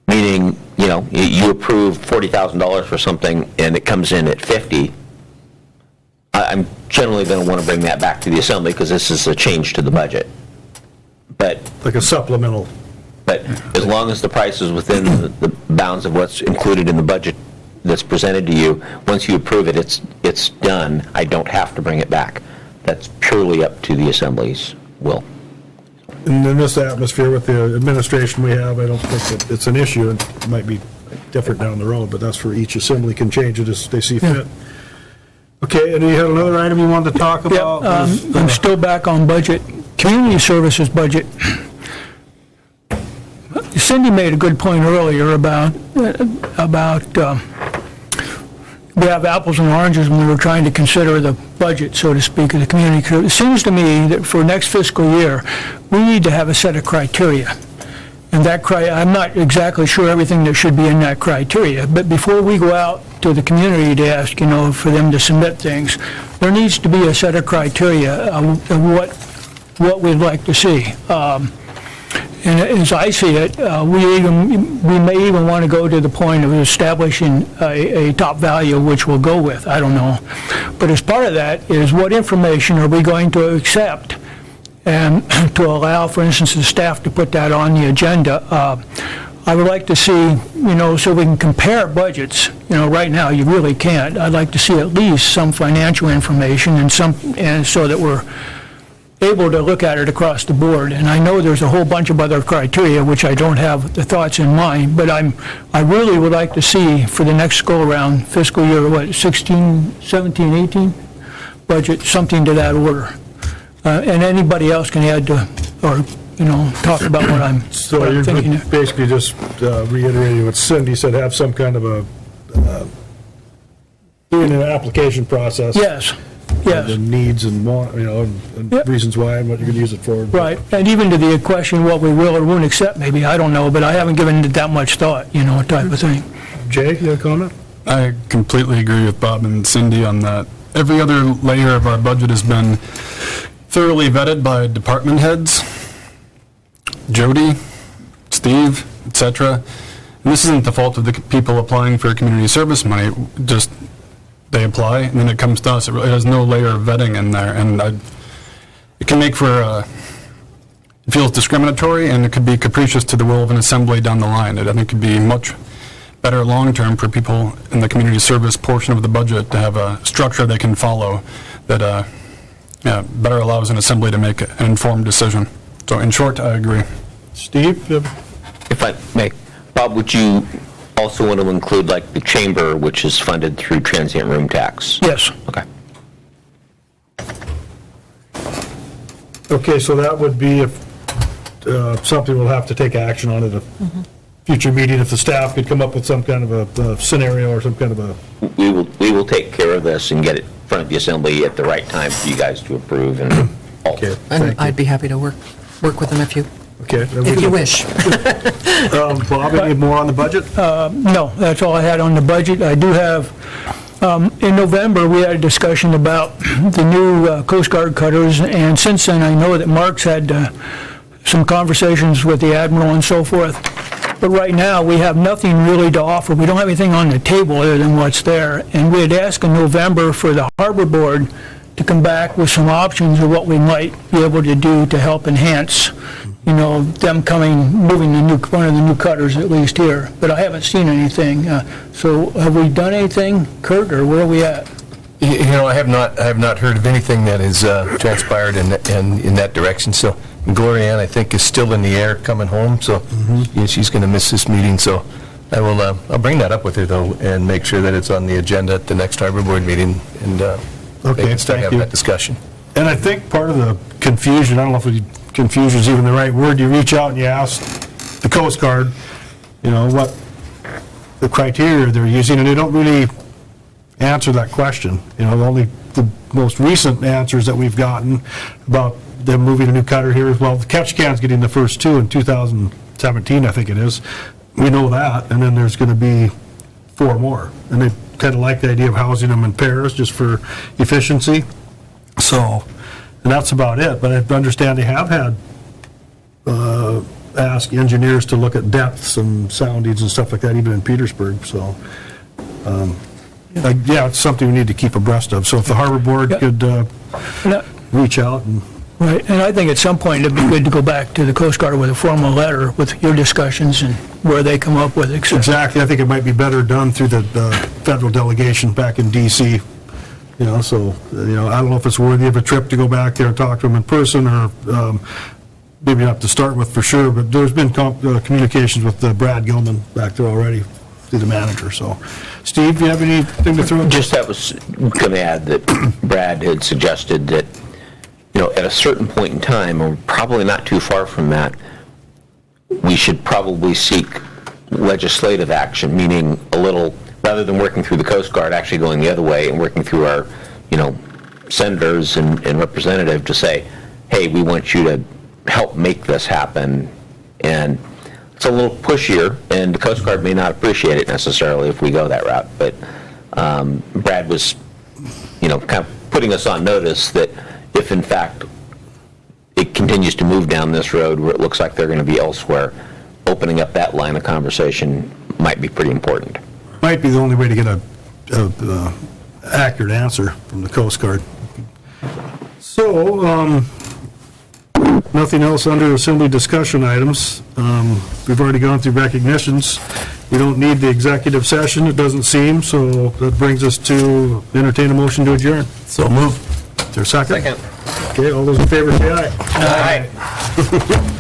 meaning, you approve $40,000 for something and it comes in at 50, I'm generally going to want to bring that back to the assembly because this is a change to the budget. But like a supplemental. But as long as the price is within the bounds of what's included in the budget that's presented to you, once you approve it, it's done. I don't have to bring it back. That's purely up to the assembly's will. And in this atmosphere with the administration we have, I don't think that it's an issue. It might be different down the road, but that's for each assembly can change it as they see fit. Okay, and you had another item you wanted to talk about? I'm still back on budget. Community services budget. Cindy made a good point earlier about we have apples and oranges when we were trying to consider the budget, so to speak, of the community. It seems to me that for next fiscal year, we need to have a set of criteria. And I'm not exactly sure everything that should be in that criteria, but before we go out to the community to ask, for them to submit things, there needs to be a set of criteria of what we'd like to see. And as I see it, we may even want to go to the point of establishing a top value, which we'll go with. I don't know. But as part of that is what information are we going to accept and to allow, for instance, the staff to put that on the agenda. I would like to see, so we can compare budgets. Right now you really can't. I'd like to see at least some financial information and so that we're able to look at it across the board. And I know there's a whole bunch of other criteria which I don't have the thoughts in mind, but I really would like to see for the next go-around fiscal year, 16, 17, 18 budget, something to that order. And anybody else can add to, or, talk about what I'm thinking. You're basically just reiterating what Cindy said, have some kind of a, doing an application process. Yes. Yes. The needs and want, and reasons why and what you're going to use it for. Right, and even to the question what we will or won't accept, maybe, I don't know, but I haven't given it that much thought, type of thing. Jay, you have a comment? I completely agree with Bob and Cindy on that. Every other layer of our budget has been thoroughly vetted by department heads, Jody, Steve, etc. And this isn't the fault of the people applying for community service money, just they apply, and then it comes to us. It really has no layer of vetting in there, and it can make for, it feels discriminatory, and it could be capricious to the will of an assembly down the line. I think it could be much better long-term for people in the community service portion of the budget to have a structure they can follow that better allows an assembly to make an informed decision. So in short, I agree. Steve? If I may, Bob, would you also want to include like the chamber, which is funded through transient room tax? Yes. Okay. Okay, so that would be if something we'll have to take action on at a future meeting, if the staff could come up with some kind of a scenario or some kind of a... We will take care of this and get it in front of the assembly at the right time for you guys to approve and all. Okay, And I'd be happy to work with them if you wish. Bob, any more on the budget? No, that's all I had on the budget. I do have, in November, we had a discussion about the new Coast Guard cutters, and since then, I know that Mark's had some conversations with the Admiral and so forth. But right now, we have nothing really to offer. We don't have anything on the table other than what's there. And we had asked in November for the Harbor Board to come back with some options of what we might be able to do to help enhance you know, them moving one of the new cutters at least here, but I haven't seen anything. So have we done anything, Kurt, or where are we at? You know, I have not heard of anything that has transpired in that direction. So Gloria Ann, I think, is still in the air coming home, so yeah, she's going to miss this meeting. So I will. I'll bring that up with her though, and make sure that it's on the agenda at the next Harbor Board meeting, and they can start having that discussion. And I think part of the confusion, I don't know if confusion is even the right word, you reach out and you ask the Coast Guard, you know, what the criteria they're using, and they don't really answer that question. You know, the most recent answers that we've gotten about them moving a new cutter here is, well, the Ketchikan's getting the first two in 2017, I think it is. We know that, and then there's going to be 4 more. And they kind of like the idea of housing them in pairs just for efficiency. So, and that's about it. But I understand they have had ask engineers to look at depths and soundings and stuff like that, even in Petersburg. So, yeah, it's something we need to keep abreast of. So if the Harbor Board could reach out and... Right, and I think at some point it'd be good to go back to the Coast Guard with a formal letter with your discussions and where they come up with, et cetera. Exactly. I think it might be better done through the federal delegation back in D.C., you know, so, you know, I don't know if it's worthy of a trip to go back there and talk to them in person, or maybe not to start with for sure, but there's been communications with Brad Gilman back there already through the manager. So, Steve, do you have anything to throw in? Just that was going to add that Brad had suggested that, you know, at a certain point in time, or probably not too far from that, we should probably seek legislative action, meaning a little, rather than working through the Coast Guard, actually going the other way and working through our, you know, senators and representative to say, hey, we want you to help make this happen. And it's a little pushier, and the Coast Guard may not appreciate it necessarily if we go that route. But Brad was, you know, kind of putting us on notice that if in fact it continues to move down this road where it looks like they're going to be elsewhere, opening up that line of conversation might be pretty important. Might be the only way to get a accurate answer from the Coast Guard. So, nothing else under assembly discussion items. We've already gone through recognitions. We don't need the executive session, it doesn't seem, so that brings us to entertain a motion to adjourn. So move. Is there a second? Second. Okay, all those in favor say aye. Aye.